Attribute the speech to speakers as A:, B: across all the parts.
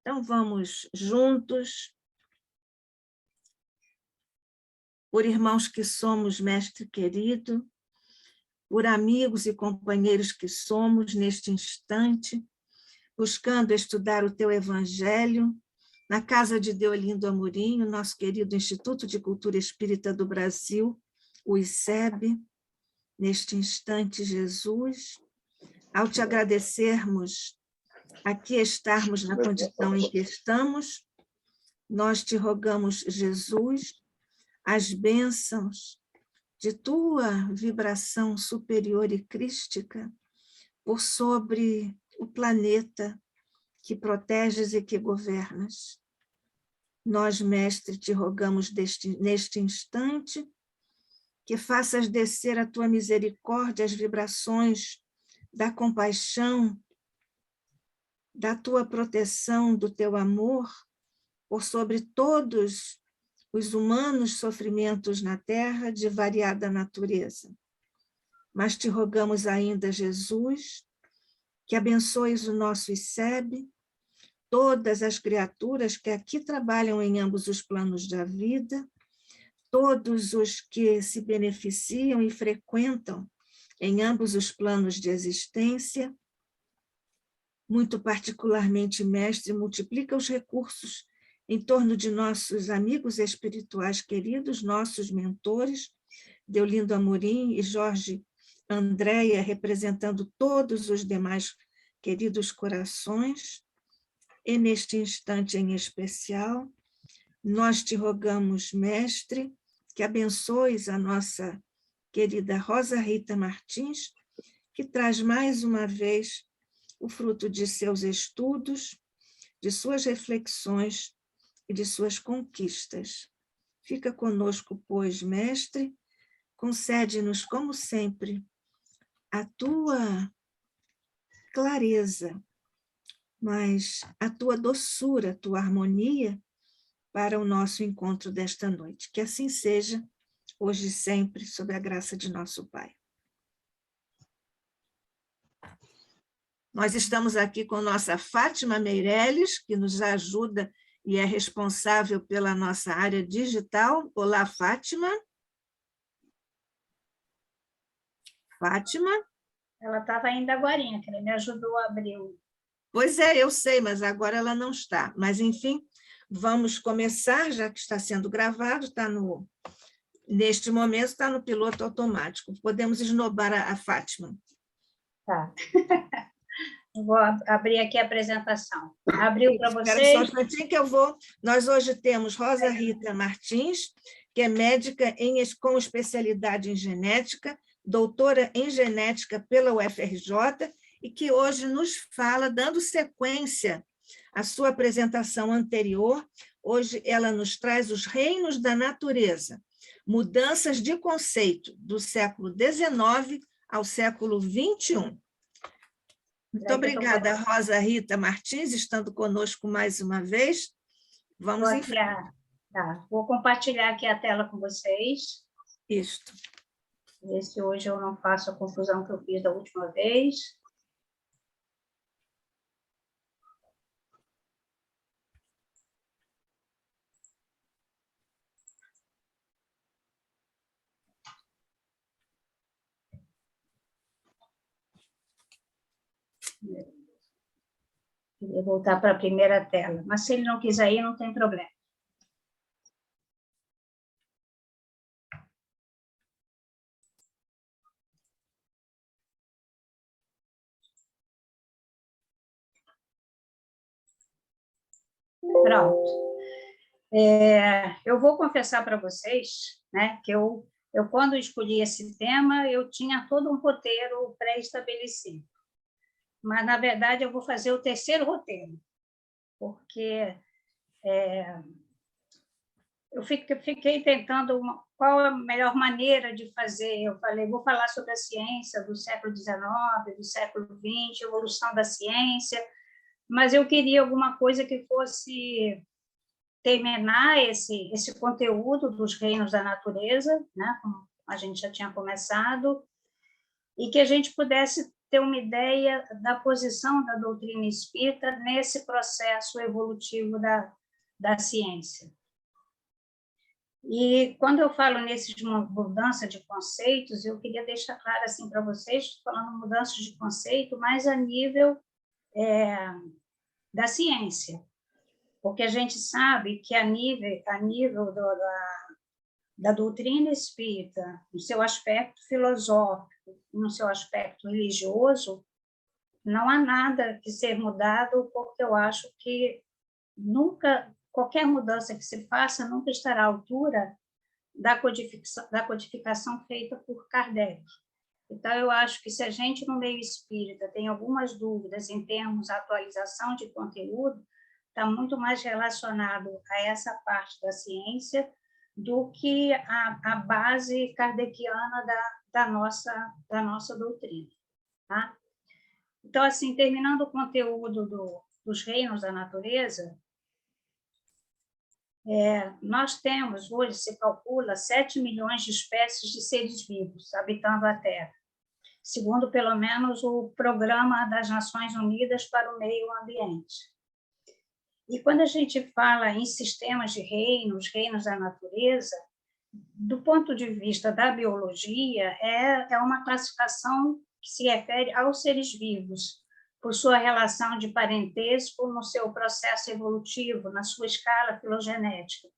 A: Então, vamos juntos, por irmãos que somos, mestre querido, por amigos e companheiros que somos neste instante, buscando estudar o teu evangelho, na Casa de Deolindo Amorim, nosso querido Instituto de Cultura Espírita do Brasil, o ICEB, neste instante, Jesus, ao te agradecermos aqui estarmos na condição em que estamos, nós te rogamos, Jesus, as bênçãos de tua vibração superior e crística por sobre o planeta que proteges e que governas. Nós, mestre, te rogamos neste instante que faças descer a tua misericórdia, as vibrações da compaixão, da tua proteção, do teu amor, por sobre todos os humanos sofrimentos na Terra de variada natureza. Mas te rogamos ainda, Jesus, que abençoes o nosso ICEB, todas as criaturas que aqui trabalham em ambos os planos da vida, todos os que se beneficiam e frequentam em ambos os planos de existência. Muito particularmente, mestre, multiplica os recursos em torno de nossos amigos espirituais queridos, nossos mentores, Deolindo Amorim e Jorge Andréia, representando todos os demais queridos corações. E neste instante em especial, nós te rogamos, mestre, que abençoes a nossa querida Rosa Rita Martins, que traz mais uma vez o fruto de seus estudos, de suas reflexões e de suas conquistas. Fica conosco, pois, mestre, concede-nos, como sempre, a tua clareza, mas a tua doçura, a tua harmonia para o nosso encontro desta noite. Que assim seja, hoje e sempre, sob a graça de nosso Pai. Nós estamos aqui com nossa Fátima Meirelles, que nos ajuda e é responsável pela nossa área digital. Olá, Fátima. Fátima?
B: Ela estava ainda agorinha, que ele me ajudou a abrir o...
A: Pois é, eu sei, mas agora ela não está. Mas, enfim, vamos começar, já que está sendo gravado, neste momento está no piloto automático. Podemos esnobar a Fátima.
B: Tá. Vou abrir aqui a apresentação. Abriu para vocês?
A: Espera só um instantinho que eu vou. Nós hoje temos Rosa Rita Martins, que é médica com especialidade em genética, doutora em genética pela UFRJ, e que hoje nos fala, dando sequência à sua apresentação anterior. Hoje ela nos traz os reinos da natureza, mudanças de conceito do século XIX ao século XXI. Muito obrigada, Rosa Rita Martins, estando conosco mais uma vez. Vamos em frente.
B: Tá. Vou compartilhar aqui a tela com vocês.
A: Isto.
B: Ver se hoje eu não faço a confusão que eu fiz da última vez. Vou voltar para a primeira tela, mas se ele não quiser ir, não tem problema. Pronto. Eu vou confessar para vocês, né, que eu quando escolhi esse tema, eu tinha todo um roteiro pré-estabelecido. Mas, na verdade, eu vou fazer o terceiro roteiro, porque eu fiquei tentando qual a melhor maneira de fazer. Eu falei, vou falar sobre a ciência do século XIX, do século XX, evolução da ciência, mas eu queria alguma coisa que fosse terminar esse conteúdo dos reinos da natureza, né, como a gente já tinha começado, e que a gente pudesse ter uma ideia da posição da doutrina espírita nesse processo evolutivo da ciência. E quando eu falo nesse de uma mudança de conceitos, eu queria deixar claro assim para vocês, falando mudança de conceito, mas a nível da ciência, porque a gente sabe que a nível da doutrina espírita, no seu aspecto filosófico, no seu aspecto religioso, não há nada que ser mudado, porque eu acho que nunca, qualquer mudança que se faça nunca estará à altura da codificação feita por Kardec. Então, eu acho que se a gente, no meio espírita, tem algumas dúvidas em termos de atualização de conteúdo, está muito mais relacionado a essa parte da ciência do que a base kardeciana da nossa doutrina. Tá? Então, assim, terminando o conteúdo dos reinos da natureza, nós temos, hoje se calcula, 7 milhões de espécies de seres vivos habitando a Terra, segundo, pelo menos, o Programa das Nações Unidas para o Meio Ambiente. E quando a gente fala em sistemas de reinos da natureza, do ponto de vista da biologia, é uma classificação que se refere aos seres vivos, por sua relação de parentesco no seu processo evolutivo, na sua escala filogenética.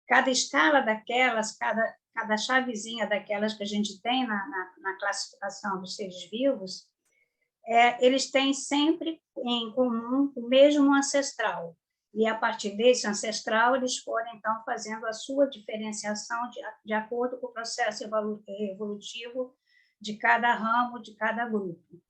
B: Cada escala daquelas, cada chavezinha daquelas que a gente tem na classificação dos seres vivos, eles têm sempre em comum o mesmo ancestral. E, a partir desse ancestral, eles foram, então, fazendo a sua diferenciação de acordo com o processo evolutivo de cada ramo, de cada grupo.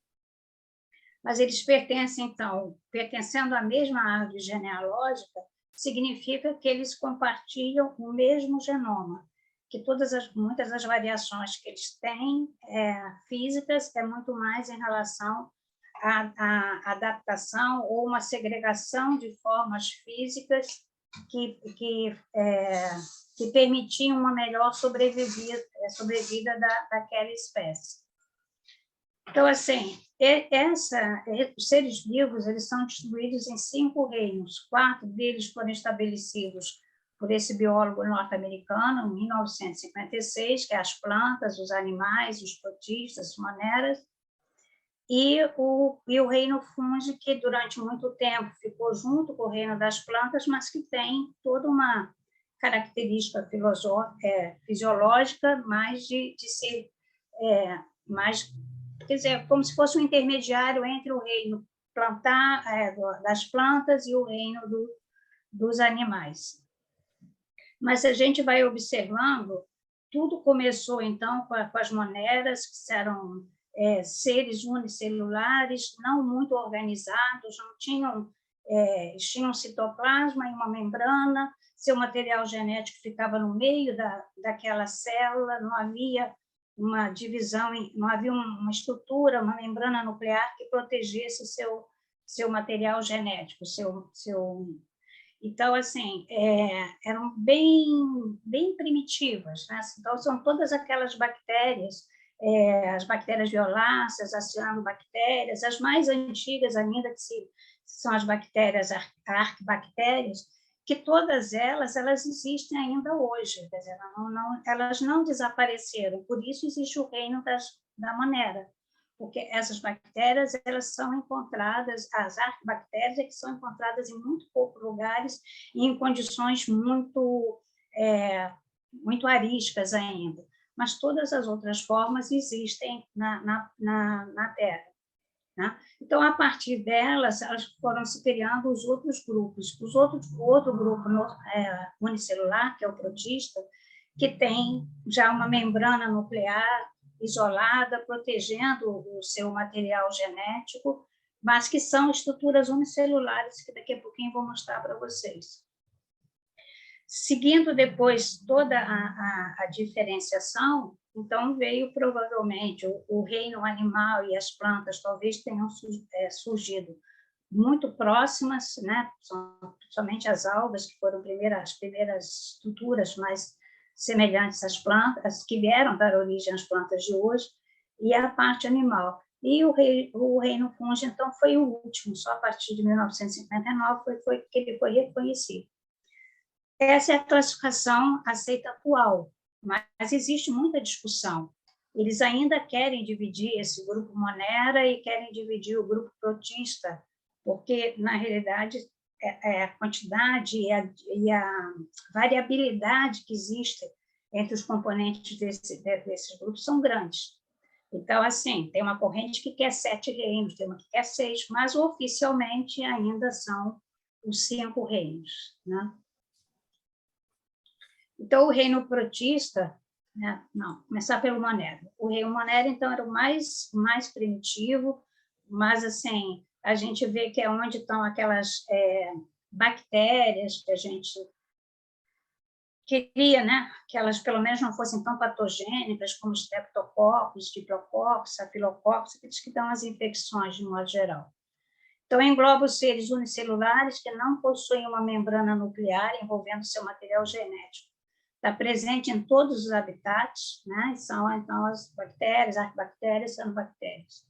B: Mas eles pertencem, então, pertencendo à mesma árvore genealógica, significa que eles compartilham o mesmo genoma, que muitas das variações que eles têm físicas é muito mais em relação à adaptação ou uma segregação de formas físicas que permitiam uma melhor sobrevida daquela espécie. Então, assim, os seres vivos eles são distribuídos em 5 reinos. 4 deles foram estabelecidos por esse biólogo norte-americano em 1956, que é as plantas, os animais, os protistas, as moneras, e o reino fungi, que durante muito tempo ficou junto com o reino das plantas, mas que tem toda uma característica fisiológica mais de ser mais, quer dizer, como se fosse um intermediário entre o reino das plantas e o reino dos animais. Mas a gente vai observando, tudo começou, então, com as moneras, que eram seres unicelulares, não muito organizados, não tinham citoplasma e uma membrana, seu material genético ficava no meio daquela célula, não havia uma divisão, não havia uma estrutura, uma membrana nuclear que protegesse seu material genético, Então, assim, eram bem primitivas, né? Então, são todas aquelas bactérias, as bactérias violáceas, as cianobactérias, as mais antigas ainda, que são as bactérias arquibactérias, que todas elas existem ainda hoje, quer dizer, elas não desapareceram, por isso existe o reino da maneira, porque essas bactérias elas são encontradas, as arquibactérias que são encontradas em muito poucos lugares e em condições muito arísticas ainda, mas todas as outras formas existem na Terra. Né? Então, a partir delas, elas foram se criando os outros grupos. O outro grupo unicelular, que é o protista, que tem já uma membrana nuclear isolada, protegendo o seu material genético, mas que são estruturas unicelulares, que daqui a pouquinho vou mostrar para vocês. Seguindo depois toda a diferenciação, então veio provavelmente o reino animal e as plantas talvez tenham surgido muito próximas, né? Somente as algas, que foram as primeiras estruturas mais semelhantes às plantas, que vieram dar origem às plantas de hoje, e a parte animal. E o Reino Fungi, então, foi o último, só a partir de 1959 foi que ele foi reconhecido. Essa é a classificação aceita atual, mas existe muita discussão. Eles ainda querem dividir esse grupo Monera e querem dividir o grupo Protista, porque, na realidade, a quantidade e a variabilidade que existe entre os componentes desses grupos são grandes. Então, assim, tem uma corrente que quer 7 reinos, tem uma que quer 6, mas oficialmente ainda são os 5 reinos, né? Então, o reino protista, né? Não, começar pelo Monera. O reino Monera, então, era o mais primitivo, mas, assim, a gente vê que é onde estão aquelas bactérias que a gente queria, né, que elas pelo menos não fossem tão patogênicas como os streptococcus, diplococcus, stafilococcus, aqueles que dão as infecções de modo geral. Então, engloba os seres unicelulares que não possuem uma membrana nuclear envolvendo seu material genético. Está presente em todos os habitats, né? São, então, as bactérias, arquibactérias, cianobactérias.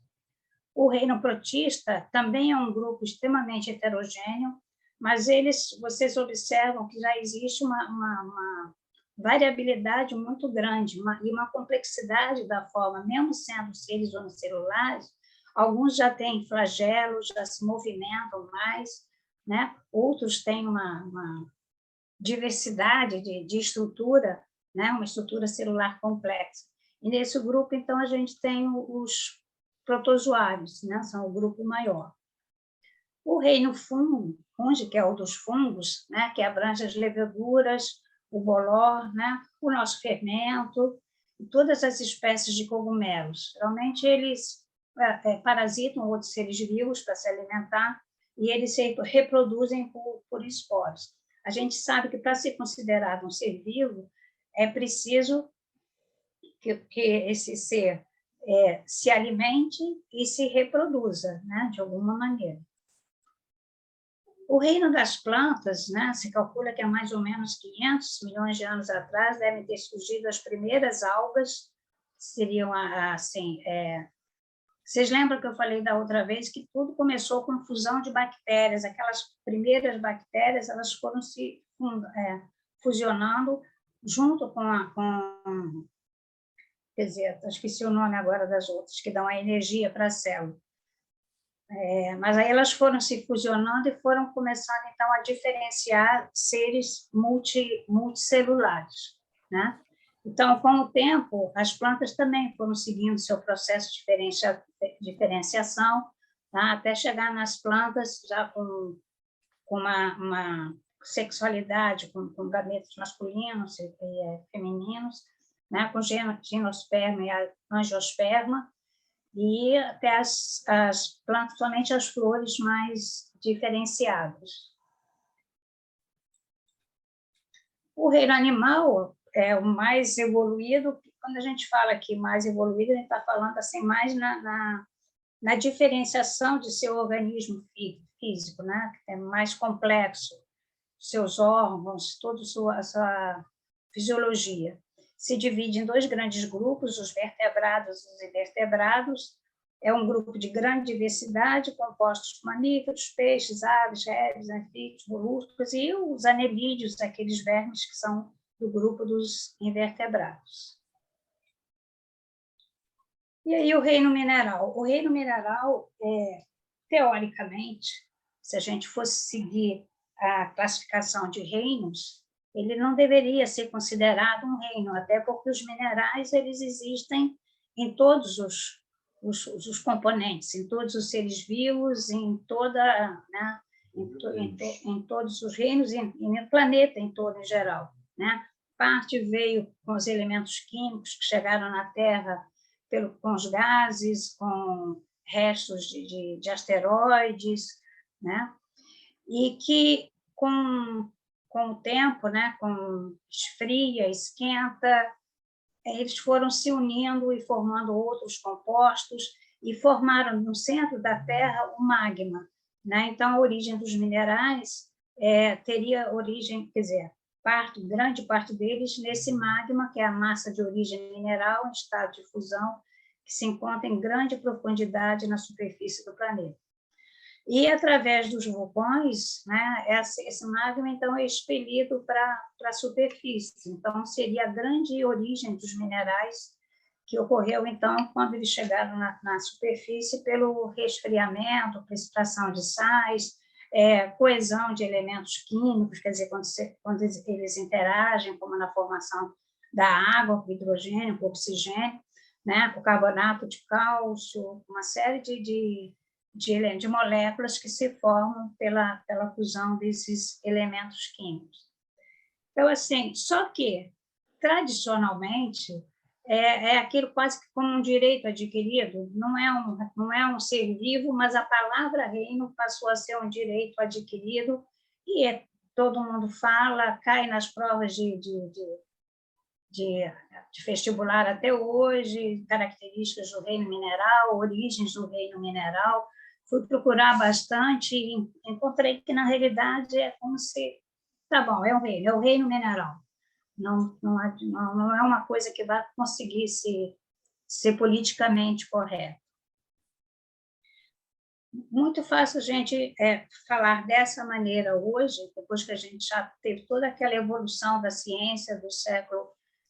B: O reino protista também é um grupo extremamente heterogêneo, mas vocês observam que já existe uma variabilidade muito grande e uma complexidade da forma, mesmo sendo seres unicelulares, alguns já têm flagelos, já se movimentam mais, né? Outros têm uma diversidade de estrutura, né? Uma estrutura celular complexa. E nesse grupo, então, a gente tem os protozoários, né? São o grupo maior. O reino fungi, que é o dos fungos, né? Que abrange as leveduras, o bolor, né? O nosso fermento, e todas as espécies de cogumelos. Geralmente, eles parasitam outros seres vivos para se alimentar e eles se reproduzem por esporos. A gente sabe que, para ser considerado um ser vivo, é preciso que esse ser se alimente e se reproduza, né, de alguma maneira. O reino das plantas, né, se calcula que há mais ou menos 500 milhões de anos atrás devem ter surgido as primeiras algas, seriam assim... Vocês lembram que eu falei da outra vez que tudo começou com fusão de bactérias? Aquelas primeiras bactérias, elas foram se fusionando junto com... Quer dizer, esqueci o nome agora das outras, que dão a energia para a célula. Mas aí elas foram se fusionando e foram começando, então, a diferenciar seres multicelulares, né? Então, com o tempo, as plantas também foram seguindo seu processo de diferenciação, tá? Até chegar nas plantas já com uma sexualidade, com gametos masculinos e femininos, né? Com ginosperma e angiosperma, e até as plantas, somente as flores mais diferenciadas. O reino animal é o mais evoluído. Quando a gente fala aqui mais evoluído, a gente está falando assim, mais na diferenciação de seu organismo físico, né? É mais complexo, seus órgãos, toda a sua fisiologia. Se divide em 2 grandes grupos, os vertebrados e os invertebrados. É um grupo de grande diversidade, compostos por mamíferos, peixes, aves, répteis, anfíbios, moluscos e os anelídeos, aqueles vermes que são do grupo dos invertebrados. E aí o reino mineral. O reino mineral, teoricamente, se a gente fosse seguir a classificação de reinos, ele não deveria ser considerado um reino, até porque os minerais eles existem em todos os componentes, em todos os seres vivos, em todos os reinos, e no planeta em todo em geral, né? Parte veio com os elementos químicos que chegaram na Terra com os gases, com restos de asteroides, né? E que com o tempo, né, com esfria, esquenta, eles foram se unindo e formando outros compostos e formaram no centro da Terra o magma, né? Então, a origem dos minerais teria origem, quer dizer, grande parte deles nesse magma, que é a massa de origem mineral em estado de fusão, que se encontra em grande profundidade na superfície do planeta. E, através dos vulcões, né, esse magma, então, é expelido para a superfície. Então, seria a grande origem dos minerais que ocorreu, então, quando eles chegaram na superfície pelo resfriamento, precipitação de sais, coesão de elementos químicos, quer dizer, quando eles interagem, como na formação da água, com hidrogênio, com oxigênio, né, com carbonato de cálcio, uma série de moléculas que se formam pela fusão desses elementos químicos. Então, assim, só que, tradicionalmente, é aquilo quase que como um direito adquirido, não é um ser vivo, mas a palavra reino passou a ser um direito adquirido, e todo mundo fala, cai nas provas de vestibular até hoje, características do reino mineral, origens do reino mineral. Fui procurar bastante e encontrei que, na realidade, é como se... Tá bom, é o reino mineral. Não é uma coisa que vai conseguir ser politicamente correta. Muito fácil a gente falar dessa maneira hoje, depois que a gente já teve toda aquela evolução da ciência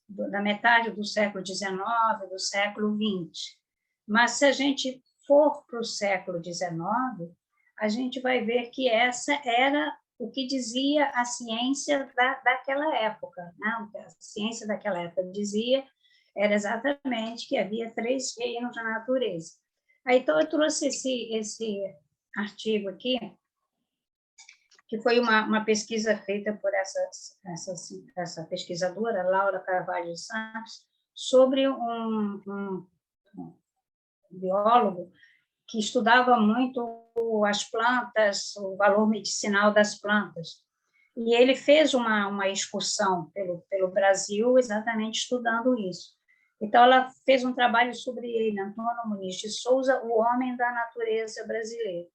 B: da metade do século XIX, do século XX. Mas, se a gente for para o século XIX, a gente vai ver que essa era o que dizia a ciência daquela época, né? A ciência daquela época dizia era exatamente que havia 3 reinos na natureza. Aí, então, eu trouxe esse artigo aqui, que foi uma pesquisa feita por essa pesquisadora, Laura Carvalho de Santos, sobre um biólogo que estudava muito as plantas, o valor medicinal das plantas. E ele fez uma excursão pelo Brasil exatamente estudando isso. Então, ela fez um trabalho sobre ele, Antônio Muniz de Souza, o homem da natureza brasileiro.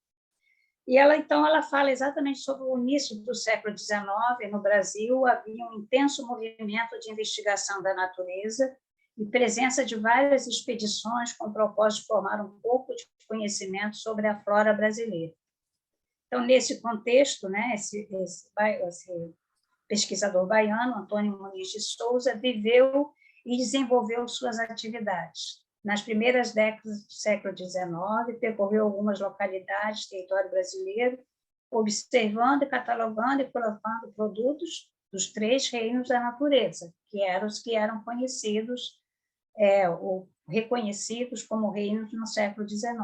B: E ela fala exatamente sobre o início do século XIX, no Brasil, havia um intenso movimento de investigação da natureza e presença de várias expedições com o propósito de formar um pouco de conhecimento sobre a flora brasileira. Então, nesse contexto, né, esse pesquisador baiano, Antônio Muniz de Souza, viveu e desenvolveu suas atividades. Nas primeiras décadas do século XIX, percorreu algumas localidades do território brasileiro, observando e catalogando e colocando produtos dos 3 reinos da natureza, que eram os que eram conhecidos, ou reconhecidos como reinos no século XIX.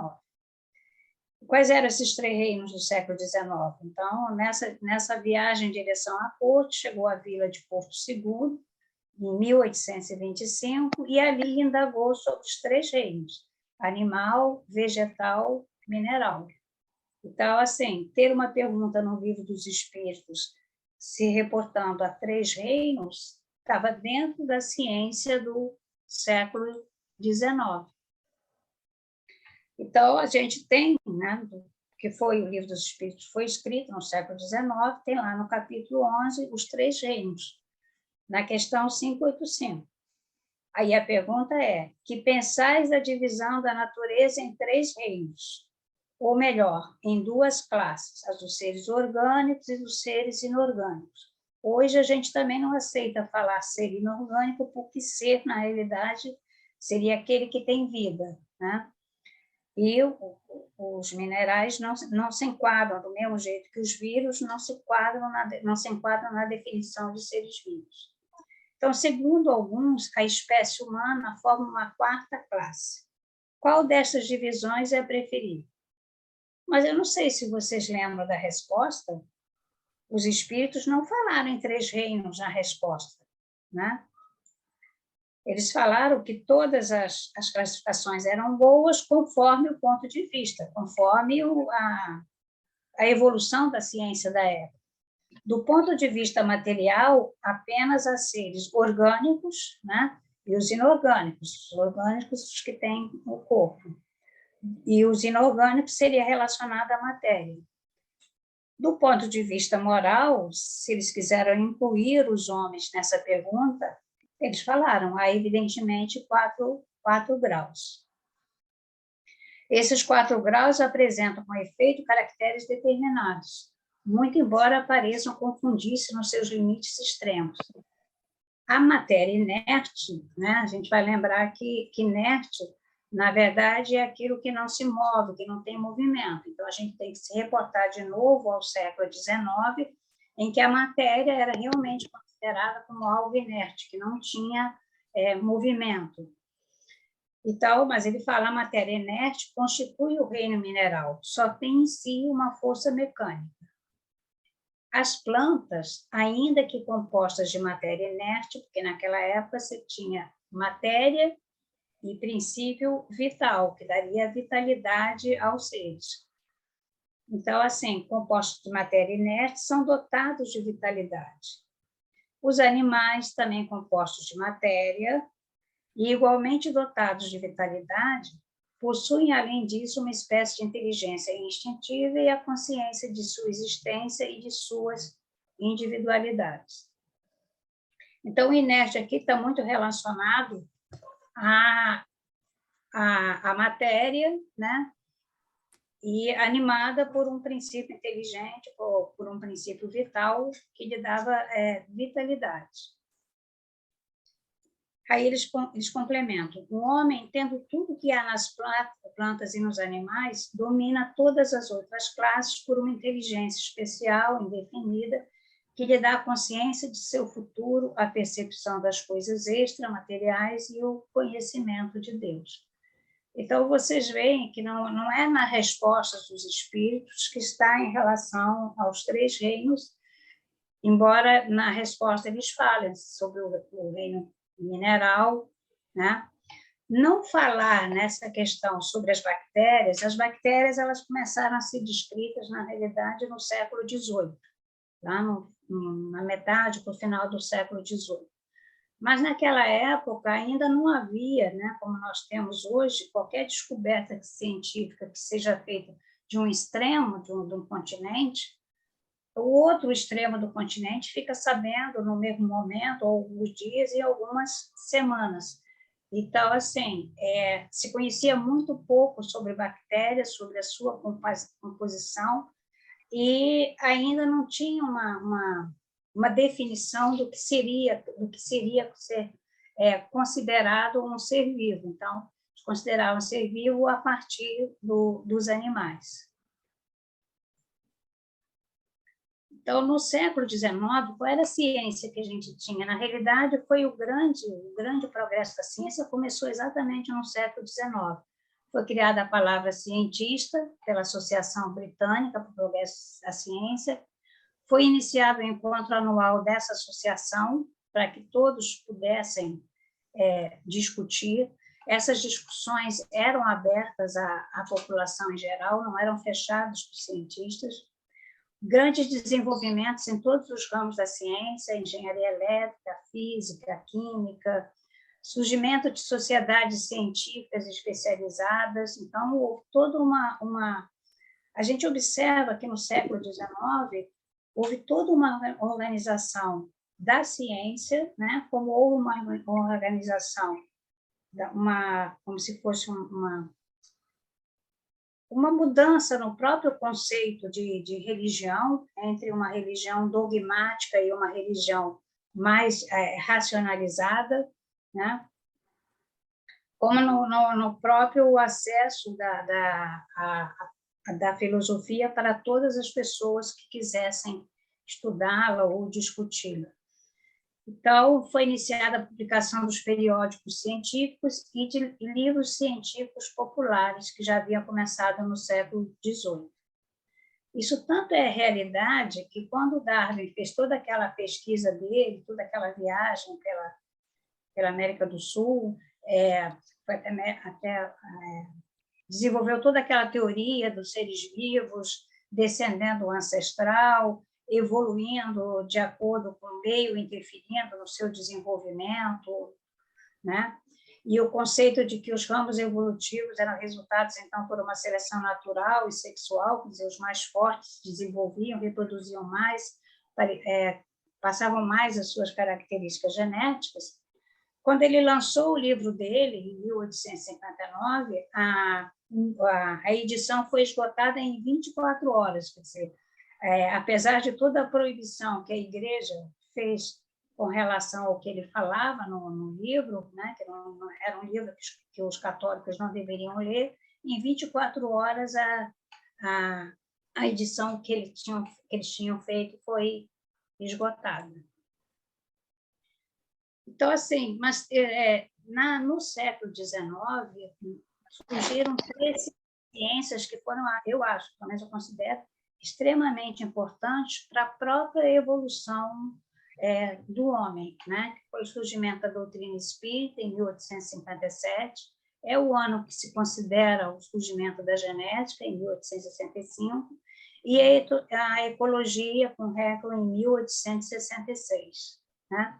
B: Quais eram esses 3 reinos do século XIX? Então, nessa viagem em direção a Porto, chegou à vila de Porto Seguro, em 1825, e ali indagou sobre os 3 reinos, animal, vegetal, mineral. Então, assim, ter uma pergunta no Livro dos Espíritos se reportando a 3 reinos estava dentro da ciência do século XIX. Então, a gente tem, né, que foi o Livro dos Espíritos, foi escrito no século XIX, tem lá no capítulo 11 os 3 reinos, na questão 585. Aí a pergunta é: que pensais da divisão da natureza em 3 reinos? Ou melhor, em 2 classes, as dos seres orgânicos e dos seres inorgânicos. Hoje a gente também não aceita falar ser inorgânico, porque ser, na realidade, seria aquele que tem vida, né? E os minerais não se enquadram, do mesmo jeito que os vírus não se enquadram na definição de seres vivos. Então, segundo alguns, a espécie humana forma uma 4ª classe. Qual dessas divisões é a preferida? Mas eu não sei se vocês lembram da resposta. Os espíritos não falaram em 3 reinos na resposta, né? Eles falaram que todas as classificações eram boas conforme o ponto de vista, conforme a evolução da ciência da época. Do ponto de vista material, apenas há seres orgânicos, né, e os inorgânicos. Os orgânicos, os que têm o corpo. E os inorgânicos seria relacionado à matéria. Do ponto de vista moral, se eles quiseram incluir os homens nessa pergunta, eles falaram, há evidentemente 4 graus. Esses 4 graus apresentam com efeito caracteres determinados, muito embora pareçam confundir-se nos seus limites extremos. A matéria inerte, né, a gente vai lembrar que inerte, na verdade, é aquilo que não se move, que não tem movimento. Então, a gente tem que se reportar de novo ao século XIX, em que a matéria era realmente considerada como algo inerte, que não tinha movimento. Então, mas ele fala a matéria inerte constitui o reino mineral, só tem em si uma força mecânica. As plantas, ainda que compostas de matéria inerte, porque naquela época você tinha matéria e princípio vital, que daria vitalidade aos seres. Então, assim, compostos de matéria inerte são dotados de vitalidade. Os animais, também compostos de matéria, e igualmente dotados de vitalidade, possuem, além disso, uma espécie de inteligência instintiva e a consciência de sua existência e de suas individualidades. Então, o inerte aqui está muito relacionado à matéria, né? E animada por um princípio inteligente, por um princípio vital, que lhe dava vitalidade. Aí eles complementam. O homem, tendo tudo que há nas plantas e nos animais, domina todas as outras classes por uma inteligência especial, indefinida, que lhe dá a consciência de seu futuro, a percepção das coisas extramateriais e o conhecimento de Deus. Então, vocês veem que não é na resposta dos espíritos que está em relação aos 3 reinos, embora na resposta eles falem sobre o reino mineral, né? Não falar nessa questão sobre as bactérias elas começaram a ser descritas, na realidade, no século XVIII, lá na metade para o final do século XVIII. Mas, naquela época, ainda não havia, né, como nós temos hoje, qualquer descoberta científica que seja feita de um extremo de um continente, o outro extremo do continente fica sabendo no mesmo momento, ou alguns dias e algumas semanas. Então, assim, se conhecia muito pouco sobre bactérias, sobre a sua composição, e ainda não tinha uma definição do que seria ser considerado um ser vivo. Então, consideravam um ser vivo a partir dos animais. Então, no século XIX, qual era a ciência que a gente tinha? Na realidade, foi o grande progresso da ciência começou exatamente no século XIX. Foi criada a palavra cientista pela Associação Britânica para o Progresso da Ciência. Foi iniciado o encontro anual dessa associação para que todos pudessem discutir. Essas discussões eram abertas à população em geral, não eram fechadas para os cientistas. Grandes desenvolvimentos em todos os ramos da ciência, engenharia elétrica, física, química, surgimento de sociedades científicas especializadas. Então, houve toda uma... A gente observa que no século XIX houve toda uma organização da ciência, né? Como houve uma organização, como se fosse uma mudança no próprio conceito de religião, entre uma religião dogmática e uma religião mais racionalizada, né? Como no próprio acesso da filosofia para todas as pessoas que quisessem estudá-la ou discuti-la. Então, foi iniciada a publicação dos periódicos científicos e de livros científicos populares, que já haviam começado no século XVIII. Isso tanto é realidade que, quando Darwin fez toda aquela pesquisa dele, toda aquela viagem pela América do Sul, desenvolveu toda aquela teoria dos seres vivos, descendendo o ancestral, evoluindo de acordo com o meio, interferindo no seu desenvolvimento, né? E o conceito de que os ramos evolutivos eram resultados, então, por uma seleção natural e sexual, quer dizer, os mais fortes desenvolviam, reproduziam mais, passavam mais as suas características genéticas. Quando ele lançou o livro dele, em 1859, a edição foi esgotada em 24 horas, quer dizer, apesar de toda a proibição que a Igreja fez com relação ao que ele falava no livro, né, que não era um livro que os católicos não deveriam ler, em 24 horas a edição que eles tinham feito foi esgotada. Então, assim, mas no século XIX, surgiram 3 ciências que foram, eu acho, pelo menos eu considero, extremamente importantes para a própria evolução do homem, né? Foi o surgimento da doutrina espírita em 1857, é o ano que se considera o surgimento da genética, em 1865, e a ecologia com Haeckel em 1866, né?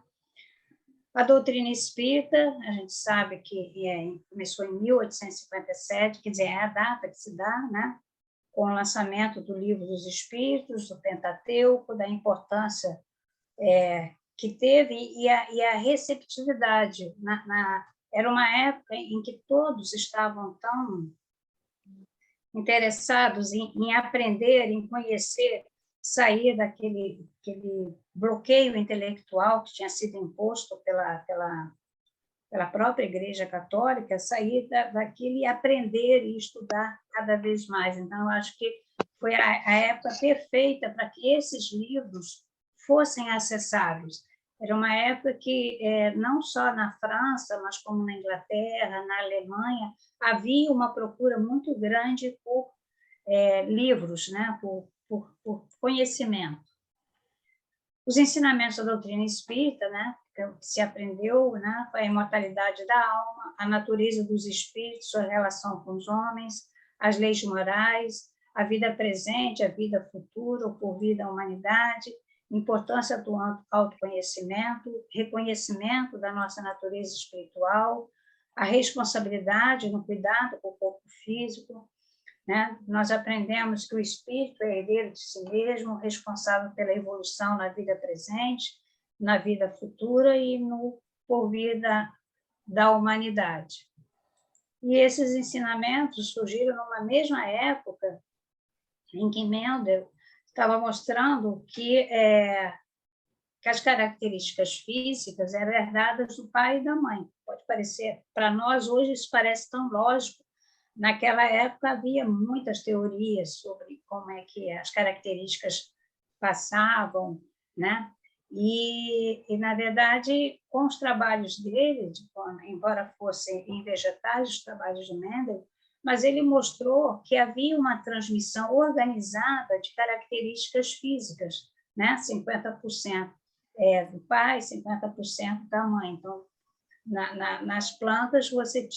B: A doutrina espírita, a gente sabe que começou em 1857, quer dizer, é a data que se dá, né? Com o lançamento do Livro dos Espíritos, do Pentateuco, da importância que teve e a receptividade. Era uma época em que todos estavam tão interessados em aprender, em conhecer, sair daquele bloqueio intelectual que tinha sido imposto pela própria Igreja Católica, sair daquilo e aprender e estudar cada vez mais. Então, eu acho que foi a época perfeita para que esses livros fossem acessados. Era uma época que, não só na França, mas como na Inglaterra, na Alemanha, havia uma procura muito grande por livros, né? por conhecimento. Os ensinamentos da doutrina espírita, né? que se aprendeu, né? foi a imortalidade da alma, a natureza dos espíritos, sua relação com os homens, as leis morais, a vida presente, a vida futura, o porvir da humanidade, importância do autoconhecimento, reconhecimento da nossa natureza espiritual, a responsabilidade no cuidado com o corpo físico, né? Nós aprendemos que o espírito é herdeiro de si mesmo, responsável pela evolução na vida presente, na vida futura e no porvir da humanidade. E esses ensinamentos surgiram numa mesma época em que Mendel estava mostrando que as características físicas eram herdadas do pai e da mãe. Pode parecer, para nós hoje isso parece tão lógico. Naquela época havia muitas teorias sobre como é que as características passavam, né? E na verdade, com os trabalhos dele, embora fossem em vegetais, os trabalhos de Mendel, mas ele mostrou que havia uma transmissão organizada de características físicas, né? 50% do pai, 50% da mãe. Então, nas plantas, você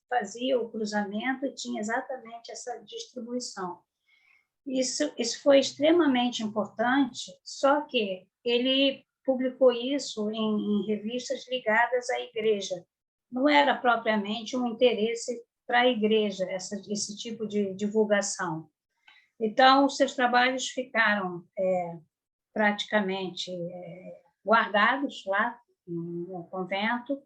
B: fazia o cruzamento e tinha exatamente essa distribuição. Isso foi extremamente importante, só que ele publicou isso em revistas ligadas à Igreja. Não era propriamente um interesse para a Igreja, esse tipo de divulgação. Então, os seus trabalhos ficaram praticamente guardados lá no convento,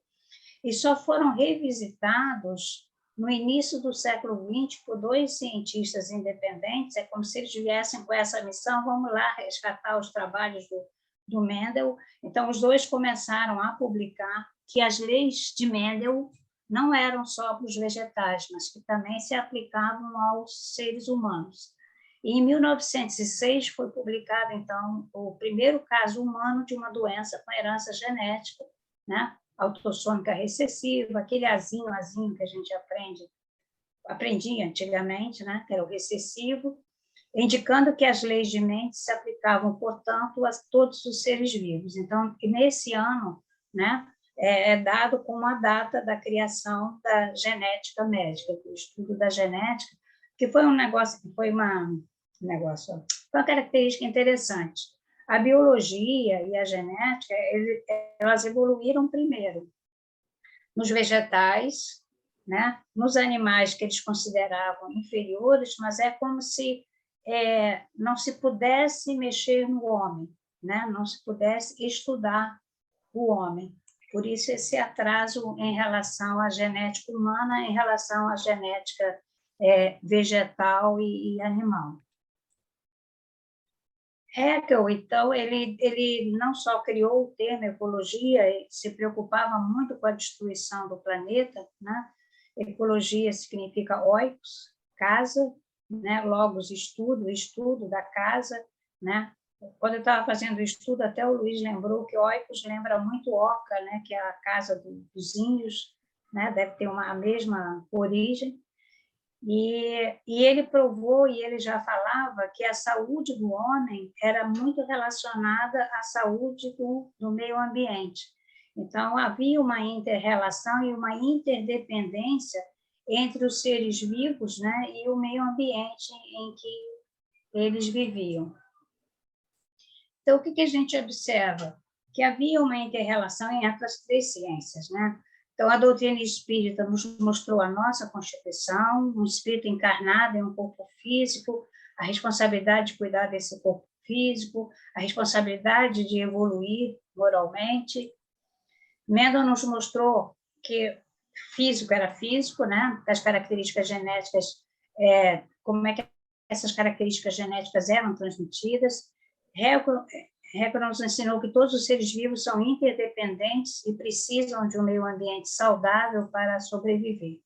B: e só foram revisitados no início do século XX por 2 cientistas independentes. É como se eles viessem com essa missão: vamos lá resgatar os trabalhos do Mendel. Então, os dois começaram a publicar que as leis de Mendel não eram só para os vegetais, mas que também se aplicavam aos seres humanos. E, em 1906, foi publicado, então, o primeiro caso humano de uma doença com herança genética, né? Autossômica recessiva, aquele azinho que a gente aprendia antigamente, né? Que era o recessivo, indicando que as leis de Mendes se aplicavam, portanto, a todos os seres vivos. Então, nesse ano, né? É dado como a data da criação da genética médica, do estudo da genética, que foi uma característica interessante. A biologia e a genética, elas evoluíram primeiro nos vegetais, né? Nos animais que eles consideravam inferiores, mas é como se não se pudesse mexer no homem, né? Não se pudesse estudar o homem. Por isso, esse atraso em relação à genética humana, em relação à genética vegetal e animal. Haeckel, então, ele não só criou o termo ecologia, ele se preocupava muito com a destruição do planeta, né? Ecologia significa oikos, casa, né? Logos, estudo da casa, né? Quando eu estava fazendo o estudo, até o Luiz lembrou que oikos lembra muito oca, né? Que é a casa dos índios, né? Deve ter a mesma origem. E ele provou, e ele já falava, que a saúde do homem era muito relacionada à saúde do meio ambiente. Então, havia uma inter-relação e uma interdependência entre os seres vivos, né, e o meio ambiente em que eles viviam. Então, o que a gente observa? Que havia uma inter-relação entre as três ciências, né? Então, a doutrina espírita nos mostrou a nossa constituição, um espírito encarnado em um corpo físico, a responsabilidade de cuidar desse corpo físico, a responsabilidade de evoluir moralmente. Mendel nos mostrou que físico era físico, né? As características genéticas, como é que essas características genéticas eram transmitidas. Haeckel nos ensinou que todos os seres vivos são interdependentes e precisam de um meio ambiente saudável para sobreviver.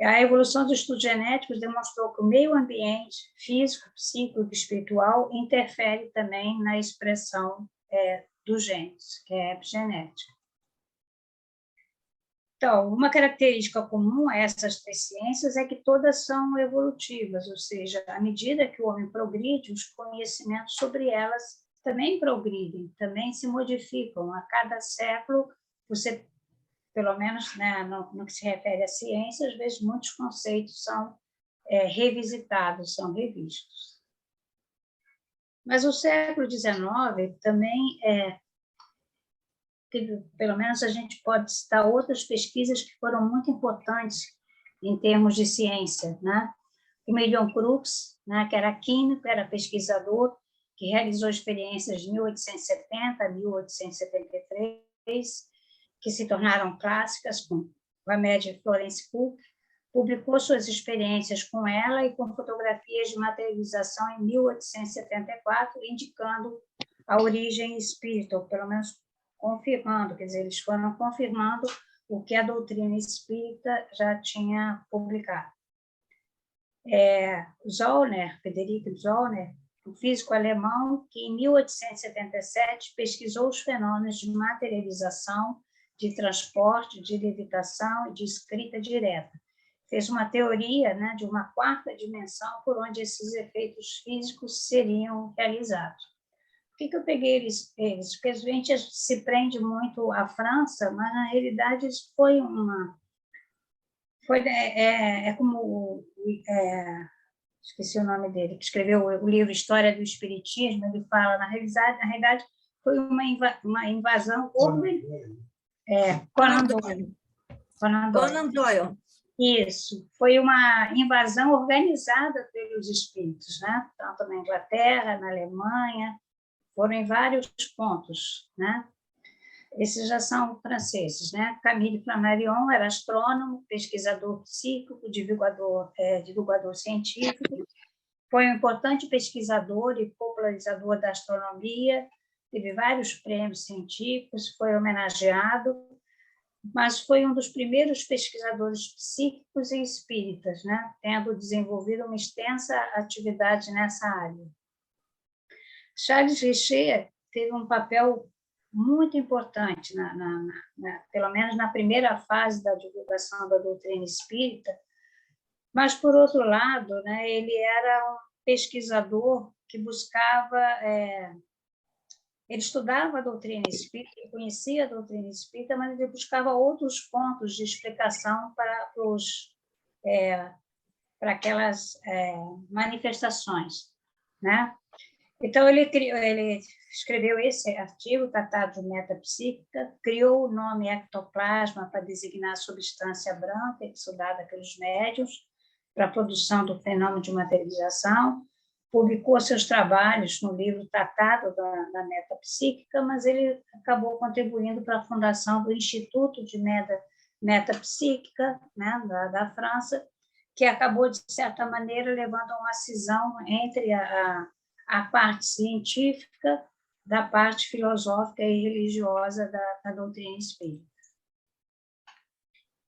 B: A evolução dos estudos genéticos demonstrou que o meio ambiente físico, psíquico e espiritual interfere também na expressão dos genes, que é a epigenética. Então, uma característica comum a essas três ciências é que todas são evolutivas, ou seja, à medida que o homem progride, os conhecimentos sobre elas também progridem, também se modificam. A cada século, você, pelo menos, né, no que se refere à ciência, às vezes muitos conceitos são revisitados, são revistos. Mas o século XIX também que, pelo menos, a gente pode citar outras pesquisas que foram muito importantes em termos de ciência, né? O Emilion Crookes, né, que era químico, era pesquisador, que realizou experiências de 1870 a 1873, que se tornaram clássicas, com a média Florence Cook, publicou suas experiências com ela e com fotografias de materialização em 1874, indicando a origem espírita, ou pelo menos confirmando, quer dizer, eles foram confirmando o que a doutrina espírita já tinha publicado. Zollner, Frederic Zollner, um físico alemão que, em 1877, pesquisou os fenômenos de materialização, de transporte, de levitação e de escrita direta. Fez uma teoria, né, de uma quarta dimensão por onde esses efeitos físicos seriam realizados. Por que eu peguei eles? Porque a gente se prende muito à França, mas, na realidade, isso foi uma... como... esqueci o nome dele, que escreveu o livro História do Espiritismo, ele fala, na realidade foi uma invasão... Conan Doyle.
A: Conan Doyle.
B: Isso, foi uma invasão organizada pelos espíritos, né? Tanto na Inglaterra, na Alemanha, foram em vários pontos, né? Esses já são franceses, né? Camille Flammarion era astrônomo, pesquisador psíquico, divulgador científico, foi um importante pesquisador e popularizador da astronomia, teve vários prêmios científicos, foi homenageado, mas foi um dos primeiros pesquisadores psíquicos e espíritas, né? Tendo desenvolvido uma extensa atividade nessa área. Charles Richer teve um papel muito importante, pelo menos na primeira fase da divulgação da doutrina espírita, mas, por outro lado, né, ele era um pesquisador que buscava... ele estudava a doutrina espírita, ele conhecia a doutrina espírita, mas ele buscava outros pontos de explicação para aquelas manifestações, né? Então, ele escreveu esse artigo, Tratado de Metapsíquica, criou o nome ectoplasma para designar a substância branca exudada pelos médiuns para a produção do fenômeno de materialização, publicou seus trabalhos no livro Tratado da Metapsíquica, mas ele acabou contribuindo para a fundação do Instituto de Metapsíquica, né, da França, que acabou, de certa maneira, levando a uma cisão entre a parte científica da parte filosófica e religiosa da doutrina espírita.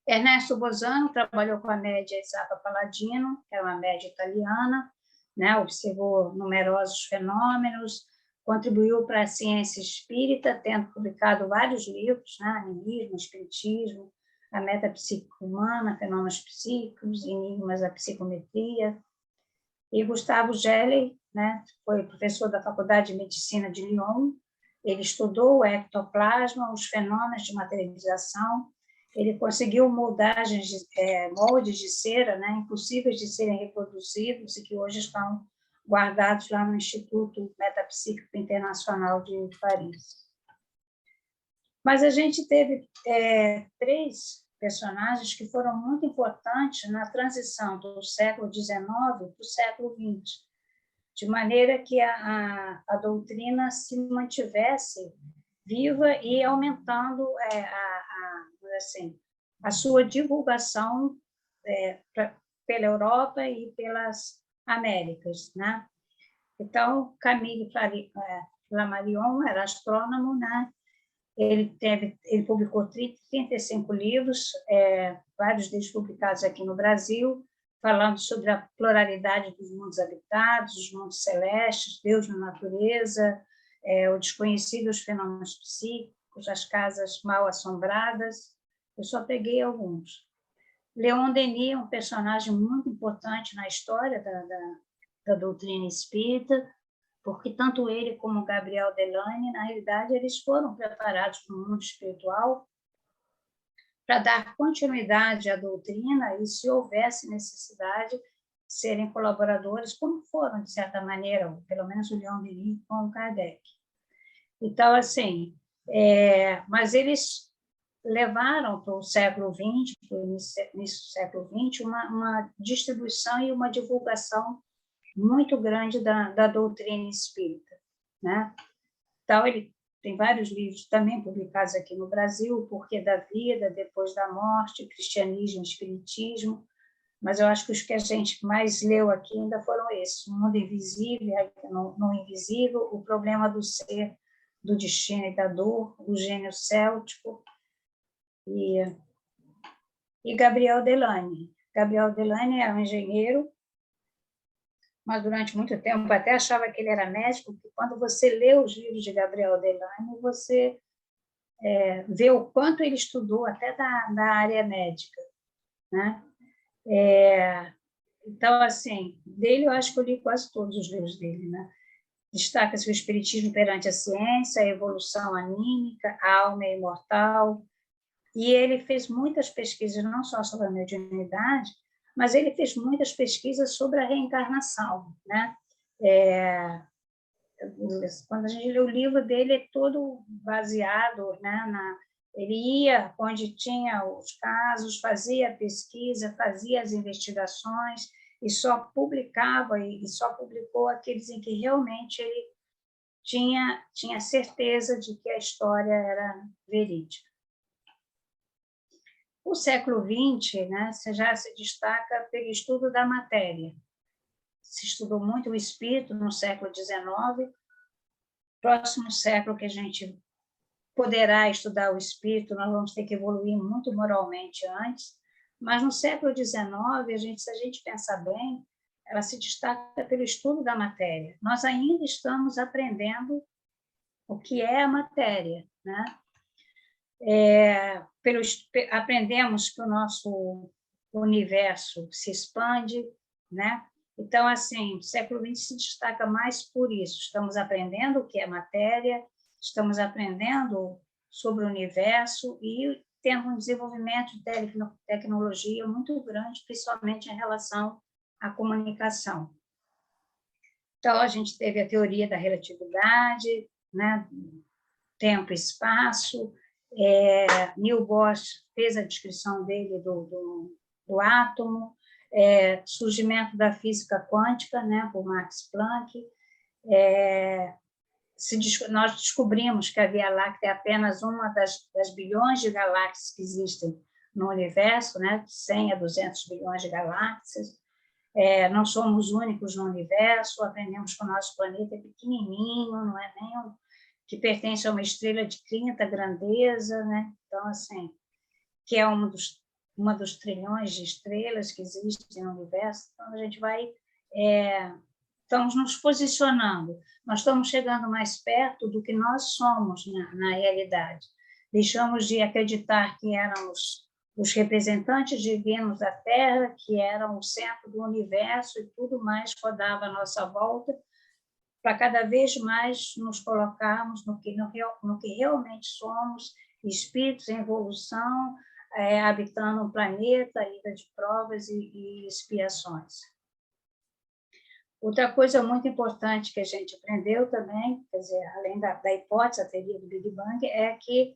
B: Ernesto Bosano trabalhou com a média Isaac Paladino, que é uma média italiana, né? Observou numerosos fenômenos, contribuiu para a ciência espírita, tendo publicado vários livros, né? Animismo, Espiritismo, a metapsíquica humana, fenômenos psíquicos, enigmas da psicometria. E Gustavo Gelli, né? Foi professor da Faculdade de Medicina de Lyon. Ele estudou o ectoplasma, os fenômenos de materialização. Ele conseguiu moldes de cera, né, impossíveis de serem reproduzidos e que hoje estão guardados lá no Instituto Metapsíquico Internacional de Paris. Mas a gente teve 3 personagens que foram muito importantes na transição do século XIX para o século XX, de maneira que a doutrina se mantivesse viva e aumentando a sua divulgação pela Europa e pelas Américas, né? Então, Camille Flammarion era astrônomo, né? Ele publicou 35 livros, vários deles publicados aqui no Brasil, falando sobre a pluralidade dos mundos habitados, os mundos celestes, Deus na natureza, o desconhecido, os fenômenos psíquicos, as casas mal assombradas. Eu só peguei alguns. Leon Denis é um personagem muito importante na história da doutrina espírita, porque tanto ele como Gabriel Delane, na realidade, eles foram preparados para o mundo espiritual para dar continuidade à doutrina e, se houvesse necessidade, serem colaboradores, como foram, de certa maneira, pelo menos o Leon Denis com o Kardec. Então, assim, mas eles levaram para o século XX, para o início do século XX, uma distribuição e uma divulgação muito grande da doutrina espírita, né? Então, ele tem vários livros também publicados aqui no Brasil, O Porquê da Vida, Depois da Morte, Cristianismo e Espiritismo, mas eu acho que os que a gente mais leu aqui ainda foram esses: O Mundo Invisível, no Invisível, O Problema do Ser, do Destino e da Dor, O Gênio Céltico, e Gabriel Delane. Gabriel Delane é um engenheiro, mas durante muito tempo até achava que ele era médico, porque quando você lê os livros de Gabriel Delane, você vê o quanto ele estudou até da área médica, né? Então, assim, dele eu acho que eu li quase todos os livros dele, né? Destaca-se o Espiritismo perante a Ciência, a Evolução Anímica, a Alma é Imortal, e ele fez muitas pesquisas, não só sobre a mediunidade, mas ele fez muitas pesquisas sobre a reencarnação, né? Quando a gente lê o livro dele, é todo baseado, né, ele ia onde tinha os casos, fazia a pesquisa, fazia as investigações e só publicava, e só publicou aqueles em que realmente ele tinha certeza de que a história era verídica. O século XX, né, já se destaca pelo estudo da matéria. Se estudou muito o espírito no século XIX. Próximo século que a gente poderá estudar o espírito, nós vamos ter que evoluir muito moralmente antes. Mas no século XIX, se a gente pensar bem, ela se destaca pelo estudo da matéria. Nós ainda estamos aprendendo o que é a matéria, né? Aprendemos que o nosso universo se expande, né? Então, assim, o século XX se destaca mais por isso. Estamos aprendendo o que é matéria, estamos aprendendo sobre o universo e tendo um desenvolvimento de tecnologia muito grande, principalmente em relação à comunicação. Então, a gente teve a teoria da relatividade, né? Tempo e espaço. Neil Bohr fez a descrição dele do átomo, surgimento da física quântica, né, por Max Planck. Nós descobrimos que a Via Láctea é apenas uma das bilhões de galáxias que existem no universo, né? 100 a 200 bilhões de galáxias. Não somos únicos no universo, aprendemos que o nosso planeta é pequenininho, não é nem que pertence a uma estrela de 30 grandeza, né? Então, assim, que é uma dos trilhões de estrelas que existem no universo. Então, a gente vai... estamos nos posicionando, nós estamos chegando mais perto do que nós somos na realidade. Deixamos de acreditar que éramos os representantes divinos da Terra, que eram o centro do universo e tudo mais rodava à nossa volta, para cada vez mais nos colocarmos no que realmente somos, espíritos em evolução, habitando um planeta, ida de provas e expiações. Outra coisa muito importante que a gente aprendeu também, quer dizer, além da hipótese, a teoria do Big Bang, é que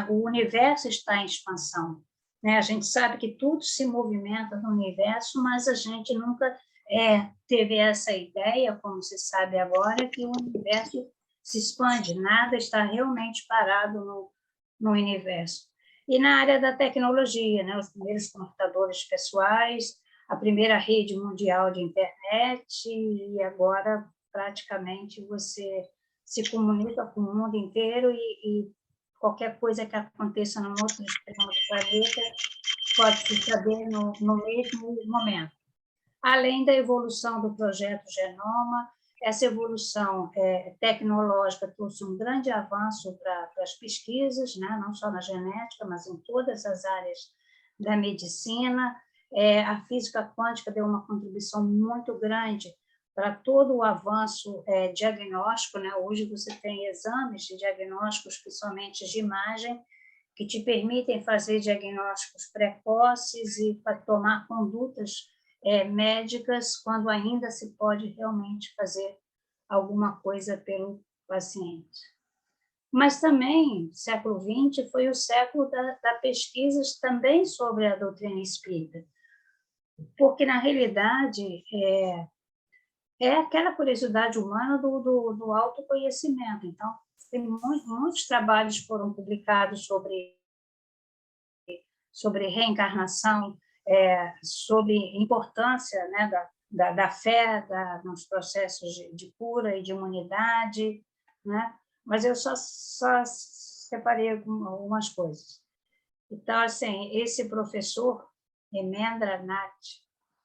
B: o universo está em expansão, né? A gente sabe que tudo se movimenta no universo, mas a gente nunca teve essa ideia, como se sabe agora, que o universo se expande, nada está realmente parado no universo. E na área da tecnologia, né? Os primeiros computadores pessoais, a primeira rede mundial de internet, e agora praticamente você se comunica com o mundo inteiro e qualquer coisa que aconteça num outro extremo do planeta pode se saber no mesmo momento. Além da evolução do projeto Genoma, essa evolução tecnológica trouxe um grande avanço para as pesquisas, né? Não só na genética, mas em todas as áreas da medicina. A física quântica deu uma contribuição muito grande para todo o avanço diagnóstico, né? Hoje você tem exames de diagnósticos, principalmente de imagem, que te permitem fazer diagnósticos precoces e para tomar condutas médicas quando ainda se pode realmente fazer alguma coisa pelo paciente. Mas também, século XX foi o século da pesquisa também sobre a doutrina espírita, porque, na realidade, aquela curiosidade humana do autoconhecimento. Então, tem muitos trabalhos foram publicados sobre reencarnação, sobre importância, né, da fé nos processos de cura e de imunidade, né? Mas eu só separei algumas coisas. Então, assim, esse professor, Hemendra Nath,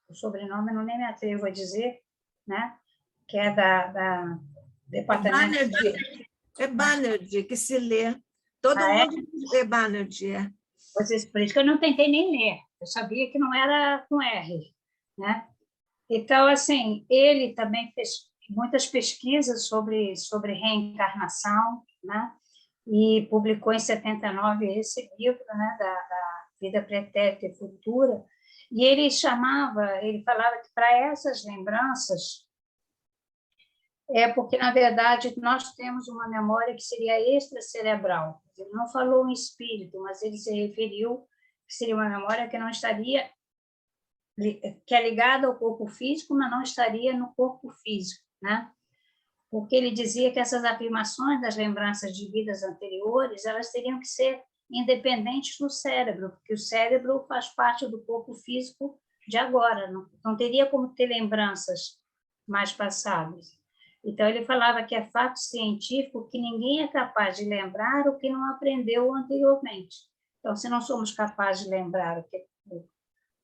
B: o sobrenome eu não nem me atrevo a dizer, né? Que é da departamento...
A: É Banerjee que se lê. Todo mundo é Banerjee.
B: Por isso que eu não tentei nem ler. Eu sabia que não era com R, né? Então, assim, ele também fez muitas pesquisas sobre reencarnação, né? E publicou em 79 esse livro, né? Da vida pretérita e futura. E ele falava que para essas lembranças porque, na verdade, nós temos uma memória que seria extracerebral. Ele não falou em espírito, mas ele se referiu que seria uma memória que não estaria, que é ligada ao corpo físico, mas não estaria no corpo físico, né? Porque ele dizia que essas afirmações das lembranças de vidas anteriores, elas teriam que ser independentes do cérebro, porque o cérebro faz parte do corpo físico de agora, não teria como ter lembranças mais passadas. Então, ele falava que é fato científico que ninguém é capaz de lembrar o que não aprendeu anteriormente. Então, se não somos capazes de lembrar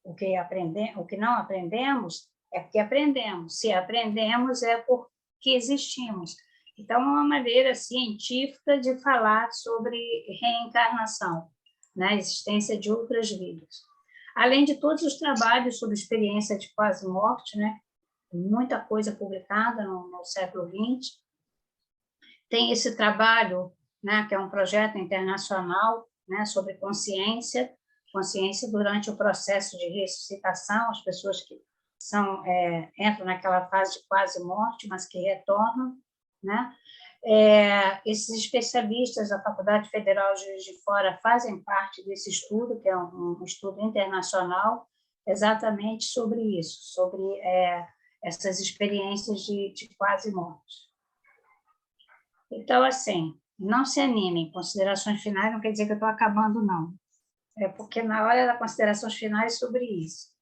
B: o que não aprendemos, é porque aprendemos. Se aprendemos, é porque existimos. Então, é uma maneira científica de falar sobre reencarnação, né? A existência de outras vidas. Além de todos os trabalhos sobre experiência de quase morte, né? Muita coisa publicada no século XX. Tem esse trabalho, né, que é um projeto internacional, né, sobre consciência durante o processo de ressuscitação, as pessoas que entram naquela fase de quase morte, mas que retornam, né? Esses especialistas da Faculdade Federal de Juiz de Fora fazem parte desse estudo, que é um estudo internacional, exatamente sobre isso, sobre essas experiências de quase morte. Então, assim, não se animem, considerações finais não quer dizer que eu estou acabando, não. porque na hora das considerações finais sobre isso.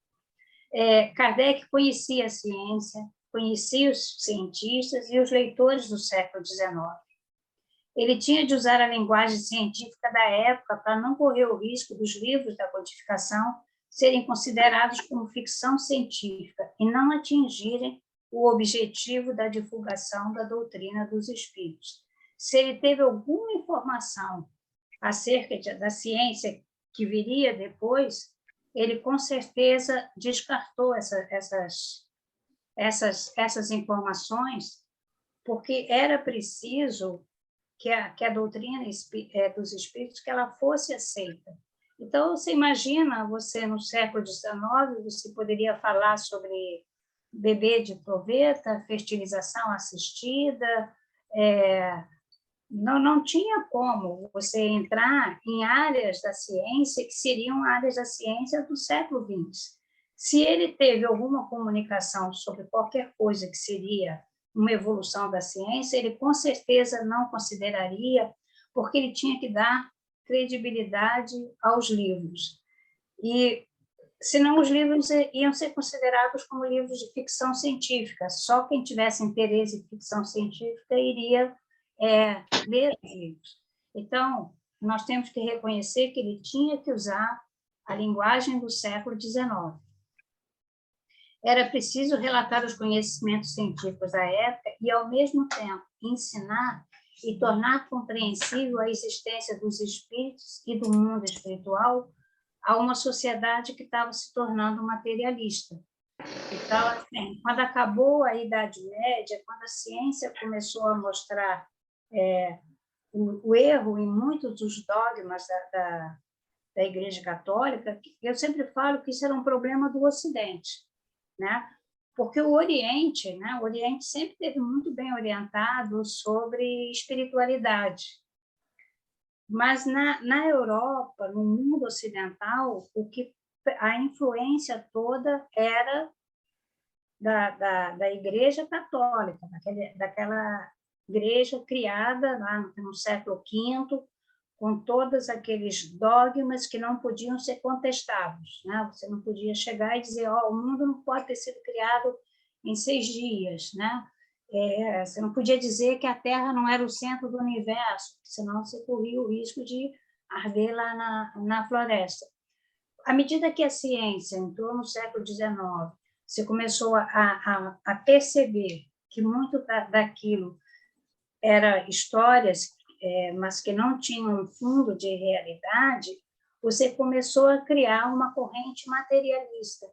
B: Kardec conhecia a ciência, conhecia os cientistas e os leitores do século XIX. Ele tinha de usar a linguagem científica da época para não correr o risco dos livros da codificação serem considerados como ficção científica e não atingirem o objetivo da divulgação da doutrina dos espíritos. Se ele teve alguma informação acerca da ciência que viria depois, ele com certeza descartou essas informações, porque era preciso que a doutrina dos espíritos que ela fosse aceita. Então, você imagina, você no século XIX, você poderia falar sobre bebê de proveta, fertilização assistida, não tinha como você entrar em áreas da ciência que seriam áreas da ciência do século XX. Se ele teve alguma comunicação sobre qualquer coisa que seria uma evolução da ciência, ele com certeza não consideraria, porque ele tinha que dar credibilidade aos livros. E senão os livros iam ser considerados como livros de ficção científica. Só quem tivesse interesse em ficção científica iria ler os livros. Então, nós temos que reconhecer que ele tinha que usar a linguagem do século XIX. Era preciso relatar os conhecimentos científicos da época e, ao mesmo tempo, ensinar e tornar compreensível a existência dos espíritos e do mundo espiritual a uma sociedade que estava se tornando materialista. Então, assim, quando acabou a Idade Média, quando a ciência começou a mostrar o erro em muitos dos dogmas da Igreja Católica, eu sempre falo que isso era um problema do Ocidente, né? Porque o Oriente sempre esteve muito bem orientado sobre espiritualidade. Mas na Europa, no mundo ocidental, a influência toda era da Igreja Católica, daquela igreja criada lá no século V, com todos aqueles dogmas que não podiam ser contestados, né? Você não podia chegar e dizer, o mundo não pode ter sido criado em 6 dias, né? Você não podia dizer que a Terra não era o centro do universo, senão você corria o risco de arder lá na floresta. À medida que a ciência entrou no século XIX, você começou a perceber que muito daquilo era histórias, mas que não tinham um fundo de realidade, você começou a criar uma corrente materialista.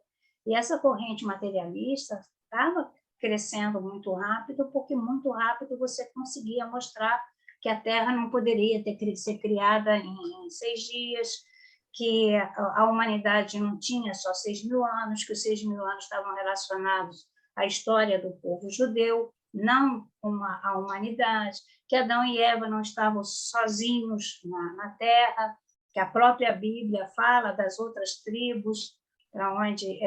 B: E essa corrente materialista estava crescendo muito rápido, porque muito rápido você conseguia mostrar que a Terra não poderia ser criada em 6 dias, que a humanidade não tinha só 6.000 anos, que os 6.000 anos estavam relacionados à história do povo judeu, não com a humanidade, que Adão e Eva não estavam sozinhos na Terra, que a própria Bíblia fala das outras tribos, para onde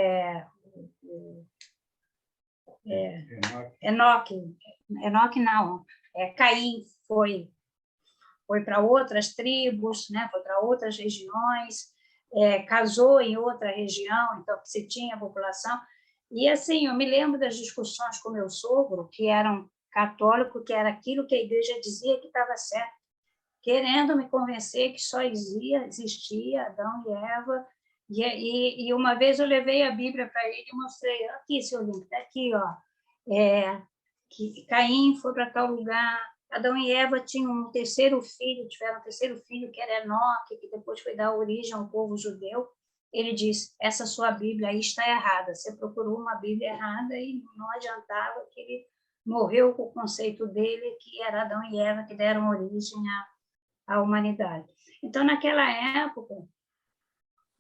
B: Enoque não, Caim foi para outras tribos, né? Foi para outras regiões, casou em outra região, então você tinha a população. E assim, eu me lembro das discussões com meu sogro, que era um católico, que era aquilo que a igreja dizia que estava certo, querendo me convencer que só existia Adão e Eva. E uma vez eu levei a Bíblia para ele e mostrei, aqui, seu livro, está aqui, que Caim foi para tal lugar, Adão e Eva tinham tiveram um terceiro filho, que era Enoque, que depois foi dar origem ao povo judeu. Ele disse, essa sua Bíblia aí está errada, você procurou uma Bíblia errada e não adiantava, que ele morreu com o conceito dele, que era Adão e Eva que deram origem à humanidade. Então, naquela época,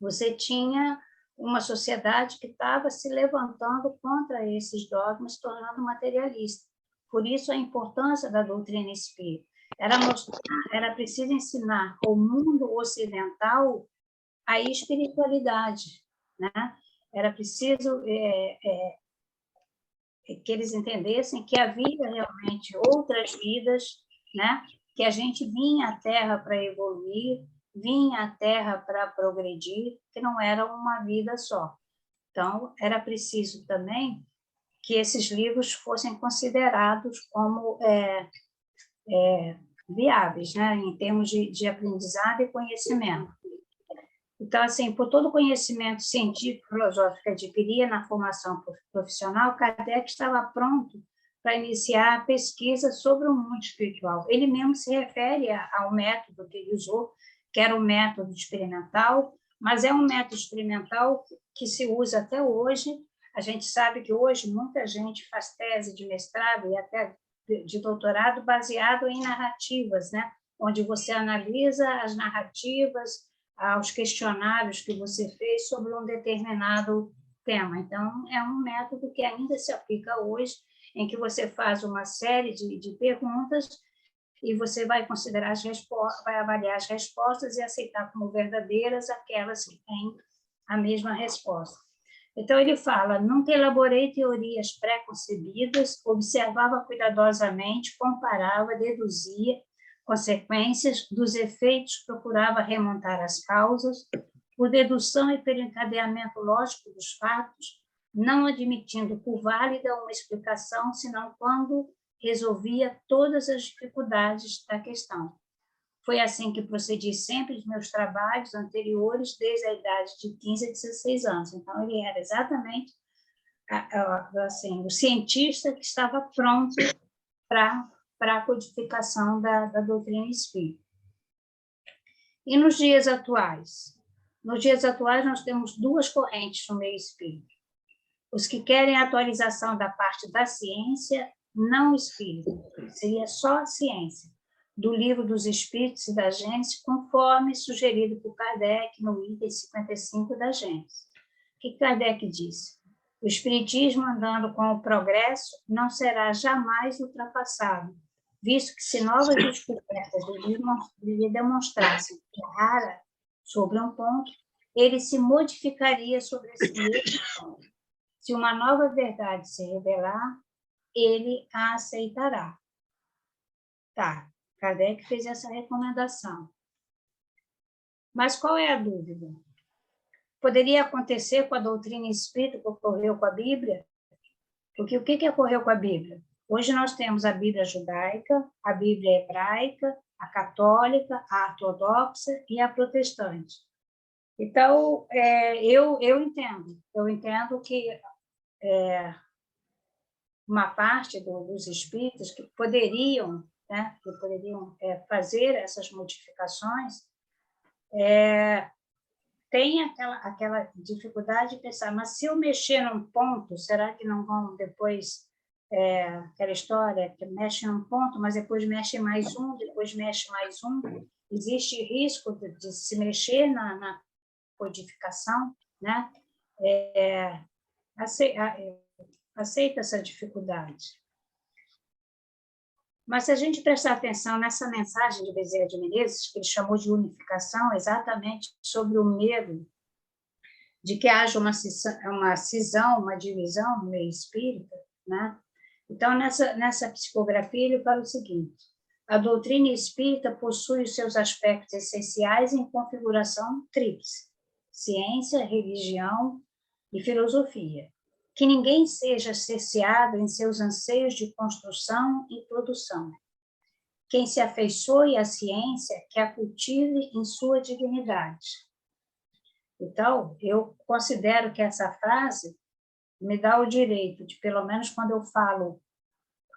B: você tinha uma sociedade que estava se levantando contra esses dogmas, tornando materialista. Por isso, a importância da doutrina espírita. Era preciso ensinar ao mundo ocidental a espiritualidade, né? Era preciso que eles entendessem que havia realmente outras vidas, né? Que a gente vinha à Terra para evoluir, vinha à Terra para progredir, que não era uma vida só. Então, era preciso também que esses livros fossem considerados como viáveis, né, em termos de aprendizado e conhecimento. Então, assim, por todo o conhecimento científico e filosófico que adquiria na formação profissional, Kardec estava pronto para iniciar a pesquisa sobre o mundo espiritual. Ele mesmo se refere ao método que ele usou, que era o método experimental, mas é um método experimental que se usa até hoje. A gente sabe que hoje muita gente faz tese de mestrado e até de doutorado baseado em narrativas, né? Onde você analisa as narrativas, os questionários que você fez sobre um determinado tema. Então, é um método que ainda se aplica hoje, em que você faz uma série de perguntas e você vai considerar as respostas, vai avaliar as respostas e aceitar como verdadeiras aquelas que têm a mesma resposta. Então, ele fala, nunca elaborei teorias pré-concebidas, observava cuidadosamente, comparava, deduzia consequências dos efeitos, procurava remontar as causas, por dedução e pelo encadeamento lógico dos fatos, não admitindo por válida uma explicação, senão quando resolvia todas as dificuldades da questão. Foi assim que procedi sempre nos meus trabalhos anteriores, desde a idade de 15 a 16 anos. Então, ele era exatamente assim, o cientista que estava pronto para a codificação da doutrina espírita. E nos dias atuais? Nos dias atuais, nós temos duas correntes no meio espírita. Os que querem a atualização da parte da ciência não espírita, seria só a ciência, do Livro dos Espíritos e da Gênese, conforme sugerido por Kardec no item 55 da Gênese. O que Kardec disse? O espiritismo, andando com o progresso, não será jamais ultrapassado, visto que se novas descobertas lhe demonstrassem que errara sobre um ponto, ele se modificaria sobre esse mesmo ponto. Se uma nova verdade se revelar, ele a aceitará. Tá, Kardec fez essa recomendação. Mas qual é a dúvida? Poderia acontecer com a doutrina espírita que ocorreu com a Bíblia? Porque o que ocorreu com a Bíblia? Hoje nós temos a Bíblia judaica, a Bíblia hebraica, a católica, a ortodoxa e a protestante. Então, eu entendo que uma parte dos espíritas que poderiam, né, fazer essas modificações, tem aquela dificuldade de pensar, mas se eu mexer num ponto, será que não vão depois, aquela história que mexe num ponto, mas depois mexe mais um, depois mexe mais um? Existe risco de se mexer na codificação, né? Aceita essa dificuldade. Mas se a gente prestar atenção nessa mensagem de Bezerra de Menezes, que ele chamou de unificação, exatamente sobre o medo de que haja uma cisão, uma divisão no meio espírita, né? Então, nessa psicografia, ele fala o seguinte: a doutrina espírita possui os seus aspectos essenciais em configuração tríplice: ciência, religião e filosofia. Que ninguém seja cerceado em seus anseios de construção e produção. Quem se afeiçoe à ciência, que a cultive em sua dignidade. Então, eu considero que essa frase me dá o direito de, pelo menos quando eu falo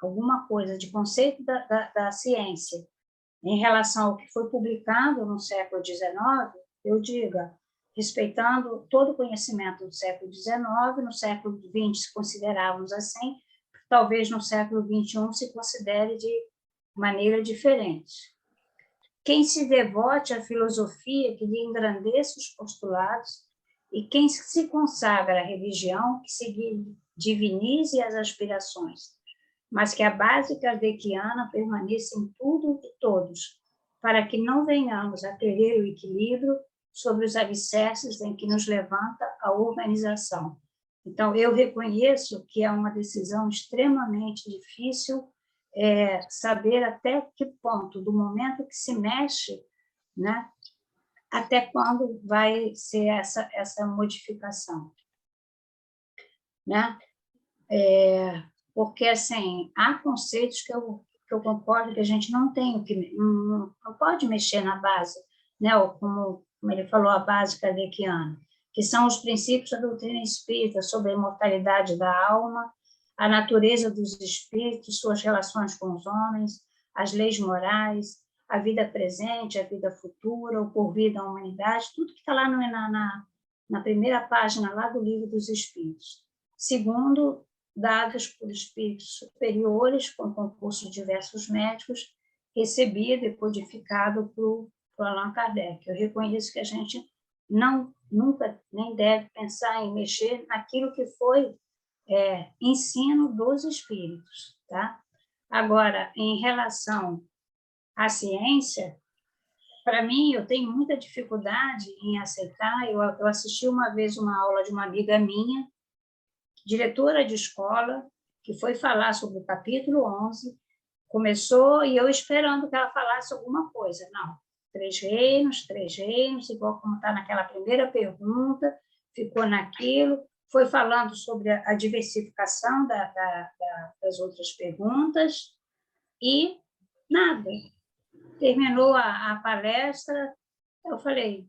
B: alguma coisa de conceito da ciência, em relação ao que foi publicado no século XIX, eu diga, respeitando todo o conhecimento do século XIX, no século XX se considerávamos assim, talvez no século XXI se considere de maneira diferente. Quem se devote à filosofia que lhe engrandeça os postulados, e quem se consagra à religião que se divinize as aspirações, mas que a base kardeciana permaneça em tudo e todos, para que não venhamos a perder o equilíbrio sobre os alicerces em que nos levanta a organização. Então, eu reconheço que é uma decisão extremamente difícil saber até que ponto, do momento que se mexe, né, até quando vai ser essa modificação, né? Porque, assim, há conceitos que eu concordo que a gente não tem, não pode mexer na base, né? Ou como ele falou, a base kardeciana, que são os princípios da doutrina espírita sobre a imortalidade da alma, a natureza dos espíritos, suas relações com os homens, as leis morais, a vida presente, a vida futura, o porvir da humanidade, tudo que está lá na primeira página lá do Livro dos Espíritos. Segundo, dados por espíritos superiores, com concurso de diversos médicos, recebido e codificado por Allan Kardec. Eu reconheço que a gente nunca nem deve pensar em mexer naquilo que foi ensino dos espíritos, tá? Agora, em relação à ciência, para mim, eu tenho muita dificuldade em aceitar. Eu assisti uma vez uma aula de uma amiga minha, diretora de escola, que foi falar sobre o capítulo 11, começou, e eu esperando que ela falasse alguma coisa. Não, três reinos, igual como está naquela primeira pergunta, ficou naquilo, foi falando sobre a diversificação das outras perguntas, e nada. Terminou a palestra, eu falei,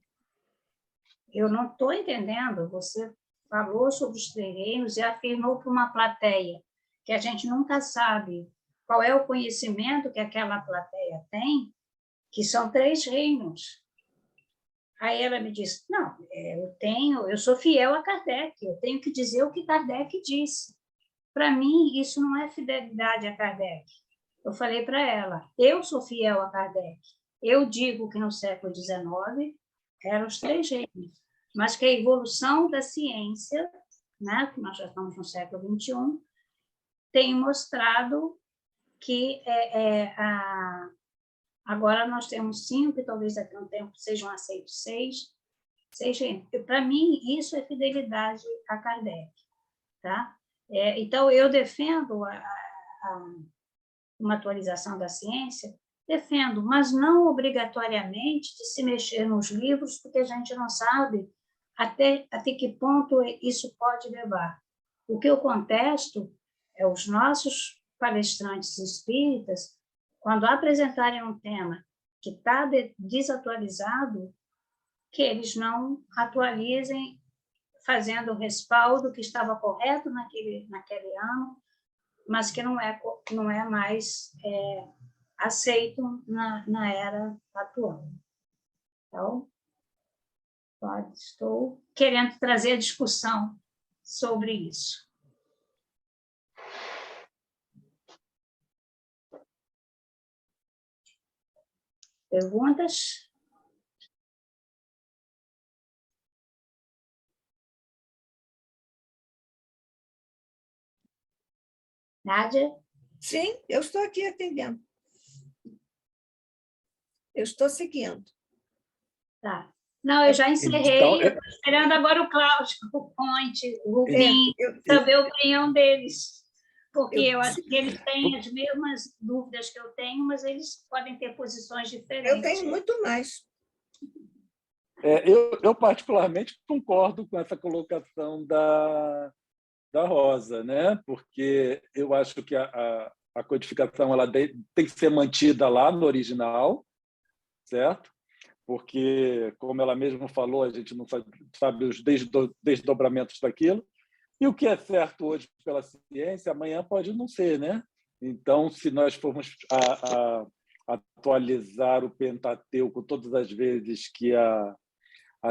B: eu não estou entendendo, você falou sobre os três reinos e afirmou para uma plateia que a gente nunca sabe qual é o conhecimento que aquela plateia tem, que são três reinos. Aí ela me disse, não, eu sou fiel a Kardec, eu tenho que dizer o que Kardec disse. Para mim, isso não é fidelidade a Kardec. Eu falei para ela, eu sou fiel a Kardec. Eu digo que no século XIX eram os três reinos, mas que a evolução da ciência, né, que nós já estamos no século XXI, tem mostrado que agora nós temos 5, e talvez daqui a um tempo sejam aceitos 6 reinos. Para mim, isso é fidelidade a Kardec. Tá? Então, eu defendo uma atualização da ciência, defendo, mas não obrigatoriamente de se mexer nos livros, porque a gente não sabe até que ponto isso pode levar. O que eu contesto é os nossos palestrantes espíritas, quando apresentarem um tema que está desatualizado, que eles não atualizem, fazendo o respaldo que estava correto naquele ano, mas que não é mais aceito na era atual. Então, estou querendo trazer a discussão sobre isso. Perguntas? Nádia?
A: Sim, eu estou aqui atendendo. Eu estou seguindo.
B: Tá. Não, eu já encerrei.
C: Então,
B: eu estou esperando agora o Cláudio, o Conte, o Rubim, saber a opinião deles. Porque eu acho que eles têm as mesmas dúvidas que eu tenho, mas eles podem ter posições diferentes.
A: Eu tenho muito mais.
C: Eu particularmente concordo com essa colocação da Rosa, né? Porque eu acho que a codificação ela tem que ser mantida lá no original, certo? Porque, como ela mesma falou, a gente não sabe os desdobramentos daquilo. E o que é certo hoje pela ciência, amanhã pode não ser, né? Então, se nós formos a atualizar o Pentateuco todas as vezes que a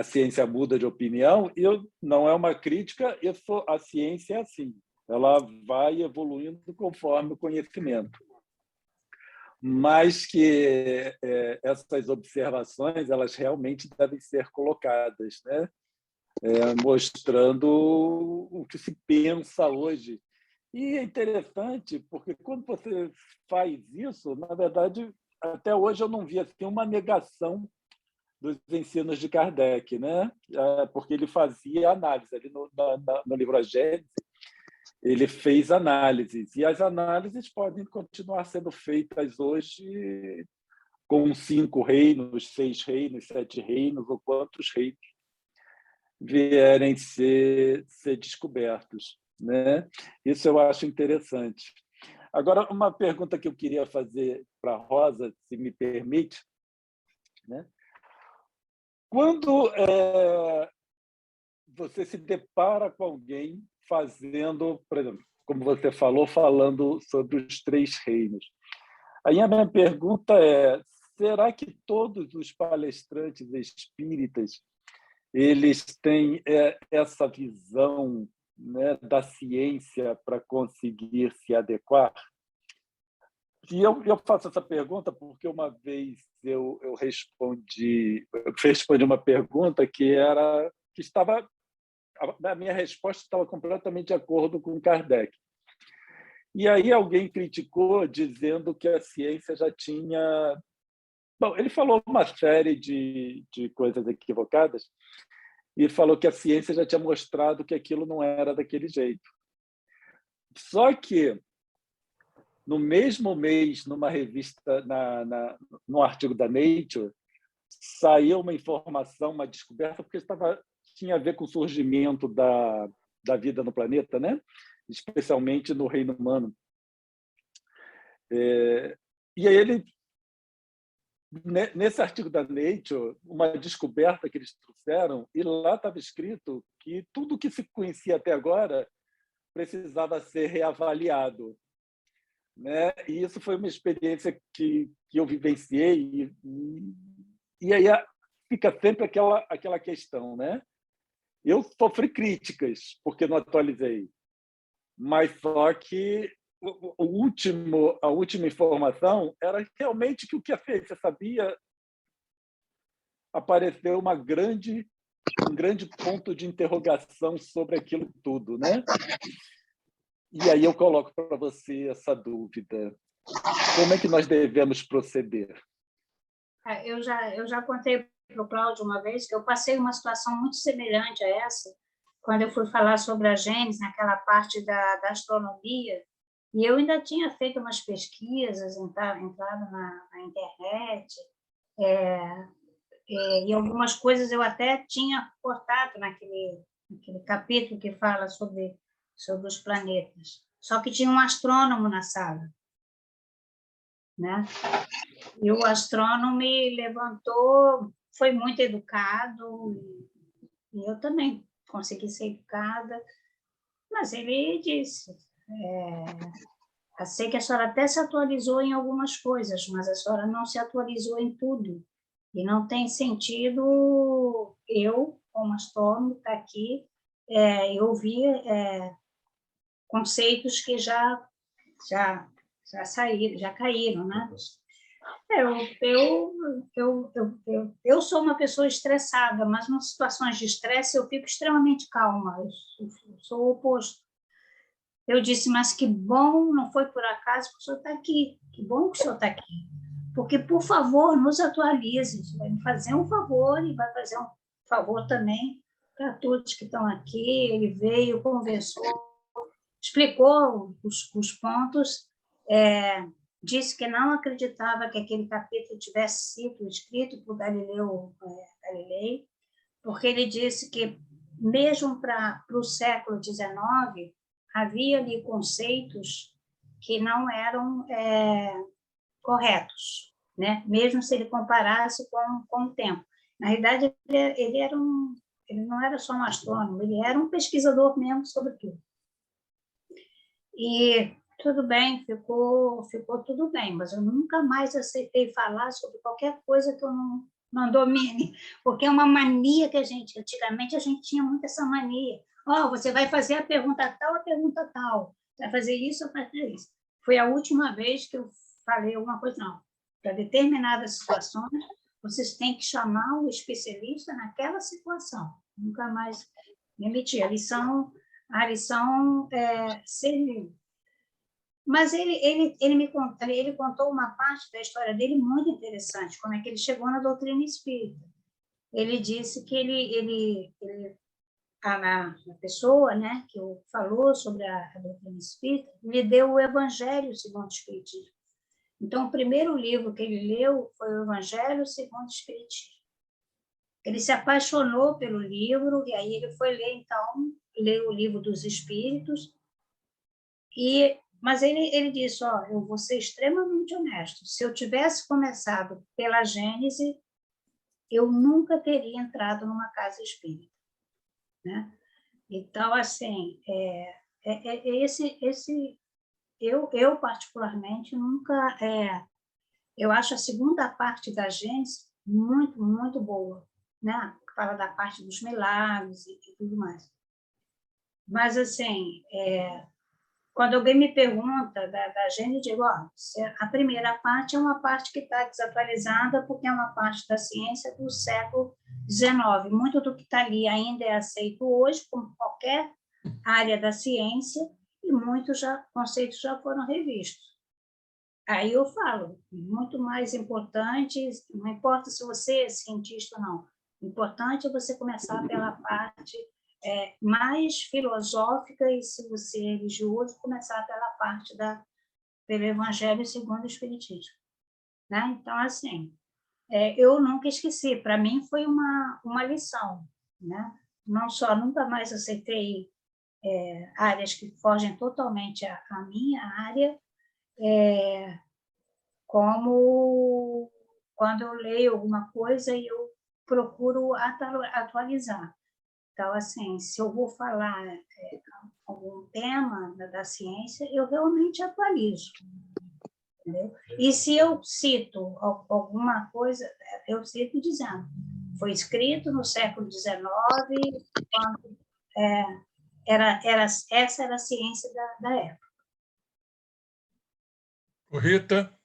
C: ciência muda de opinião, não é uma crítica, a ciência é assim, ela vai evoluindo conforme o conhecimento. Mas que essas observações elas realmente devem ser colocadas, né? Mostrando o que se pensa hoje. E é interessante, porque quando você faz isso, na verdade, até hoje eu não vi assim, uma negação dos ensinos de Kardec, né? Porque ele fazia análise. Ali no livro A Gênese, ele fez análises, e as análises podem continuar sendo feitas hoje com 5 reinos, 6 reinos, 7 reinos, ou quantos reinos vierem ser descobertos, né? Isso eu acho interessante. Agora, uma pergunta que eu queria fazer para a Rosa, se me permite, né? Quando você se depara com alguém fazendo, por exemplo, como você falou, falando sobre os 3 reinos, aí a minha pergunta é: será que todos os palestrantes espíritas eles têm essa visão, né, da ciência para conseguir se adequar? E eu faço essa pergunta porque uma vez eu respondi uma pergunta que estava, a minha resposta estava completamente de acordo com Kardec. E aí alguém criticou dizendo que a ciência já tinha... Bom, ele falou uma série de coisas equivocadas e falou que a ciência já tinha mostrado que aquilo não era daquele jeito. Só que, no mesmo mês, numa revista, no artigo da Nature, saiu uma informação, uma descoberta, porque tinha a ver com o surgimento da vida no planeta, né? Especialmente no reino humano. E aí nesse artigo da Nature, uma descoberta que eles trouxeram, e lá estava escrito que tudo que se conhecia até agora precisava ser reavaliado, né? E isso foi uma experiência que eu vivenciei, e aí fica sempre aquela questão, né? Eu sofri críticas porque não atualizei, mas só que a última informação era realmente que o que a ciência sabia, apareceu um grande ponto de interrogação sobre aquilo tudo, né? E aí eu coloco para você essa dúvida: como é que nós devemos proceder?
B: Eu já contei para o Cláudio uma vez que eu passei uma situação muito semelhante a essa, quando eu fui falar sobre a Gênesis, naquela parte da astronomia, e eu ainda tinha feito umas pesquisas, entrado na internet, e algumas coisas eu até tinha cortado naquele capítulo que fala sobre os planetas. Só que tinha um astrônomo na sala, né? E o astrônomo me levantou, foi muito educado, e eu também consegui ser educada, mas ele disse: eu sei que a senhora até se atualizou em algumas coisas, mas a senhora não se atualizou em tudo. E não tem sentido eu, como astrônomo, estar aqui e ouvir conceitos que já saíram, já caíram, né? Eu sou uma pessoa estressada, mas nas situações de estresse eu fico extremamente calma. Eu sou o oposto. Eu disse: mas que bom, não foi por acaso que o senhor está aqui. Que bom que o senhor está aqui. Porque, por favor, nos atualize. Você vai me fazer um favor e vai fazer um favor também para todos que estão aqui. Ele veio, conversou, explicou os pontos, disse que não acreditava que aquele capítulo tivesse sido escrito por Galilei, porque ele disse que, mesmo para o século XIX, havia ali conceitos que não eram corretos, né? Mesmo se ele comparasse com o tempo. Na realidade, ele não era só um astrônomo, ele era um pesquisador mesmo sobre tudo. E tudo bem, ficou tudo bem, mas eu nunca mais aceitei falar sobre qualquer coisa que eu não domine, porque é uma mania que antigamente a gente tinha muito essa mania. Você vai fazer a pergunta tal, vai fazer isso ou fazer isso. Foi a última vez que eu falei alguma coisa, não. Para determinadas situações, vocês têm que chamar o especialista naquela situação. Nunca mais me meti. A lição serviu. Mas ele contou uma parte da história dele muito interessante, como é que ele chegou na doutrina espírita. Ele disse que a pessoa, né, que falou sobre a doutrina espírita, lhe deu o Evangelho segundo o Espiritismo. Então, o primeiro livro que ele leu foi o Evangelho segundo o Espiritismo. Ele se apaixonou pelo livro, e aí ele foi ler, então, leu o livro dos Espíritos, mas ele disse, eu vou ser extremamente honesto, se eu tivesse começado pela Gênese, eu nunca teria entrado numa casa espírita, né? Então, assim, eu particularmente nunca, eu acho a segunda parte da Gênese muito, muito boa, né? Fala da parte dos milagres e tudo mais. Mas, assim, quando alguém me pergunta da Gênese, eu digo, a primeira parte é uma parte que está desatualizada, porque é uma parte da ciência do século XIX. Muito do que está ali ainda é aceito hoje, como qualquer área da ciência, e muitos conceitos já foram revistos. Aí eu falo, muito mais importante, não importa se você é cientista ou não, o importante é você começar pela parte mais filosófica, e se você é religioso, começar pela parte pelo Evangelho segundo o Espiritismo, né? Então, assim, eu nunca esqueci, para mim foi uma lição, né? Não só nunca mais aceitei áreas que fogem totalmente à minha área, como quando eu leio alguma coisa e eu procuro atualizar. Então, assim, se eu vou falar algum tema da ciência, eu realmente atualizo, entendeu? E se eu cito alguma coisa, eu cito dizendo, foi escrito no século XIX, quando essa era a ciência da época.
D: Rita?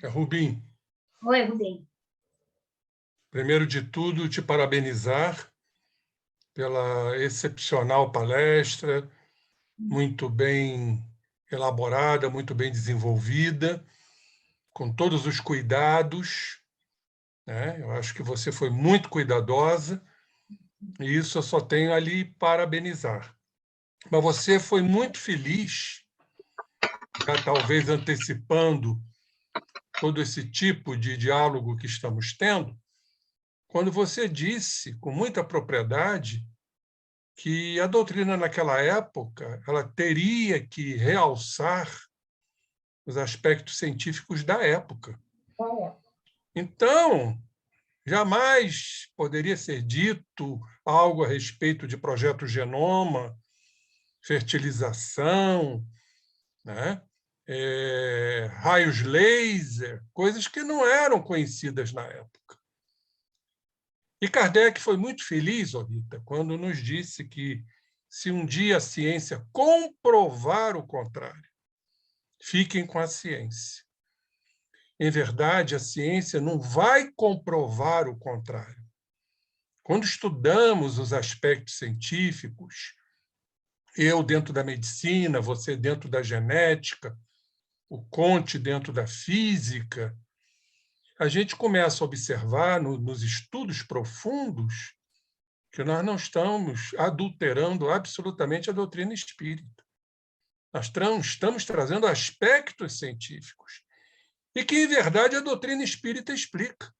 D: Rubim.
B: Oi, Rubim.
D: Primeiro de tudo, te parabenizar pela excepcional palestra, muito bem elaborada, muito bem desenvolvida, com todos os cuidados, né? Eu acho que você foi muito cuidadosa, e isso eu só tenho a lhe parabenizar. Mas você foi muito feliz, já talvez antecipando todo esse tipo de diálogo que estamos tendo, quando você disse, com muita propriedade, que a doutrina naquela época ela teria que realçar os aspectos científicos da época. Então, jamais poderia ser dito algo a respeito de projeto genoma, fertilização, né? Raios laser, coisas que não eram conhecidas na época. E Kardec foi muito feliz, Rita, quando nos disse que, se um dia a ciência comprovar o contrário, fiquem com a ciência. Em verdade, a ciência não vai comprovar o contrário. Quando estudamos os aspectos científicos, eu dentro da medicina, você dentro da genética, o Comte dentro da física, a gente começa a observar nos estudos profundos que nós não estamos adulterando absolutamente a doutrina espírita. Nós estamos trazendo aspectos científicos e que, em verdade, a doutrina espírita explica.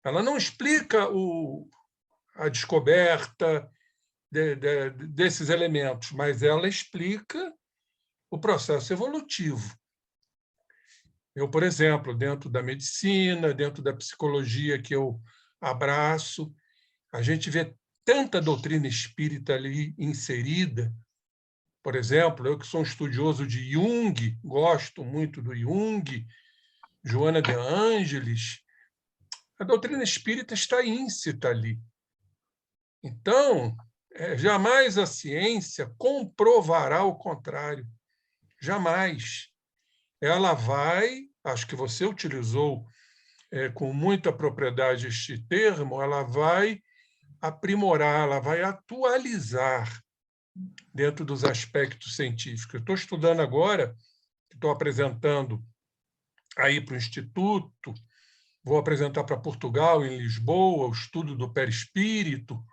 D: Ela não explica a descoberta desses elementos, mas ela explica o processo evolutivo. Eu, por exemplo, dentro da medicina, dentro da psicologia que eu abraço, a gente vê tanta doutrina espírita ali inserida. Por exemplo, eu que sou um estudioso de Jung, gosto muito do Jung, Joana de Ângelis, a doutrina espírita está íncita ali. Então, jamais a ciência comprovará o contrário. Jamais. Ela vai, acho que você utilizou com muita propriedade este termo, ela vai aprimorar, ela vai atualizar dentro dos aspectos científicos. Eu estou estudando agora, estou apresentando aí para o Instituto, vou apresentar para Portugal, em Lisboa, o estudo do perispírito.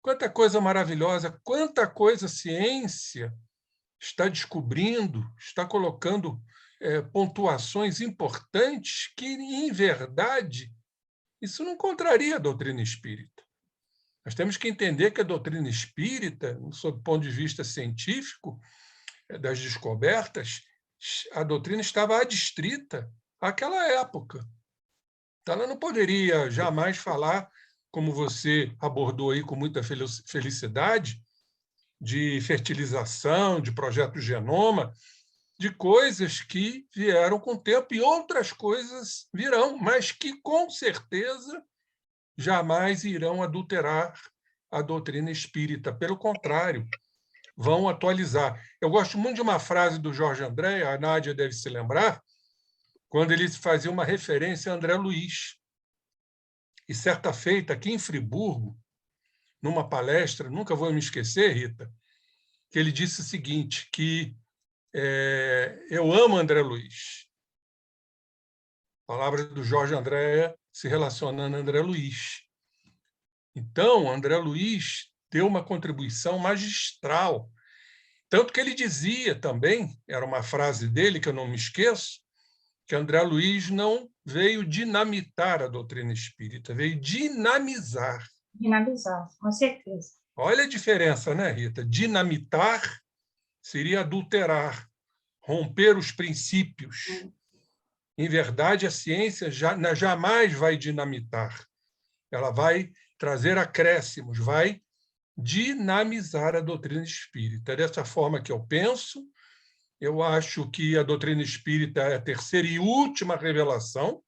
D: Quanta coisa maravilhosa, quanta coisa a ciência está descobrindo, está colocando pontuações importantes que, em verdade, isso não contraria a doutrina espírita. Nós temos que entender que a doutrina espírita, sob o ponto de vista científico, das descobertas, a doutrina estava adstrita àquela época. Então, ela não poderia jamais falar, como você abordou aí com muita felicidade, de fertilização, de projeto genoma, de coisas que vieram com o tempo e outras coisas virão, mas que, com certeza, jamais irão adulterar a doutrina espírita. Pelo contrário, vão atualizar. Eu gosto muito de uma frase do Jorge André, a Nádia deve se lembrar, quando ele fazia uma referência a André Luiz. E certa feita, aqui em Friburgo, numa palestra, nunca vou me esquecer, Rita, que ele disse o seguinte, que eu amo André Luiz. Palavra do Jorge André se relacionando a André Luiz. Então, André Luiz deu uma contribuição magistral. Tanto que ele dizia também, era uma frase dele que eu não me esqueço, que André Luiz não veio dinamitar a doutrina espírita, veio dinamizar.
B: Dinamizar, com certeza.
D: Olha a diferença, né, Rita? Dinamitar seria adulterar, romper os princípios. Em verdade, a ciência jamais vai dinamitar. Ela vai trazer acréscimos, vai dinamizar a doutrina espírita. É dessa forma que eu penso. Eu acho que a doutrina espírita é a terceira e última revelação.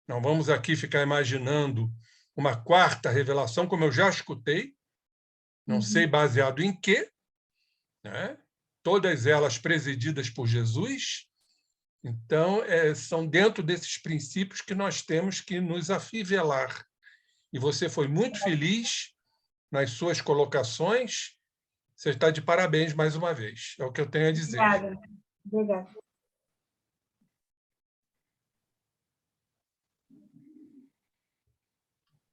D: Não vamos aqui ficar imaginando uma quarta revelação, como eu já escutei, não sei baseado em quê, né? Todas elas presididas por Jesus. Então, são dentro desses princípios que nós temos que nos afivelar. E você foi muito feliz nas suas colocações. Você está de parabéns mais uma vez. É o que eu tenho a dizer.
B: Obrigada. Obrigada.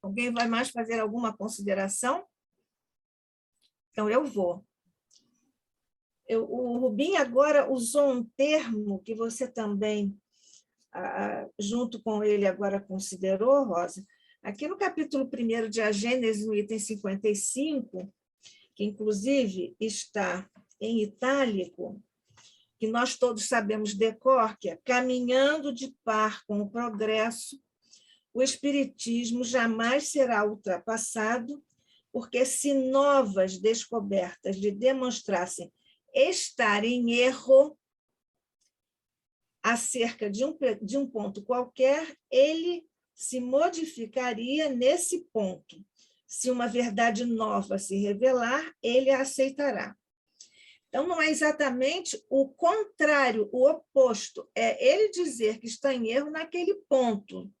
A: Alguém vai mais fazer alguma consideração? Então, eu vou. O Rubim agora usou um termo que você também, junto com ele, agora considerou, Rosa. Aqui no capítulo 1 de A Gênese, no item 55, que inclusive está em itálico, que nós todos sabemos de cor, que é caminhando de par com o progresso, o espiritismo jamais será ultrapassado, porque se novas descobertas lhe demonstrassem estar em erro acerca de um ponto qualquer, ele se modificaria nesse ponto. Se uma verdade nova se revelar, ele a aceitará. Então, não é exatamente o contrário, o oposto. É ele dizer que está em erro naquele ponto.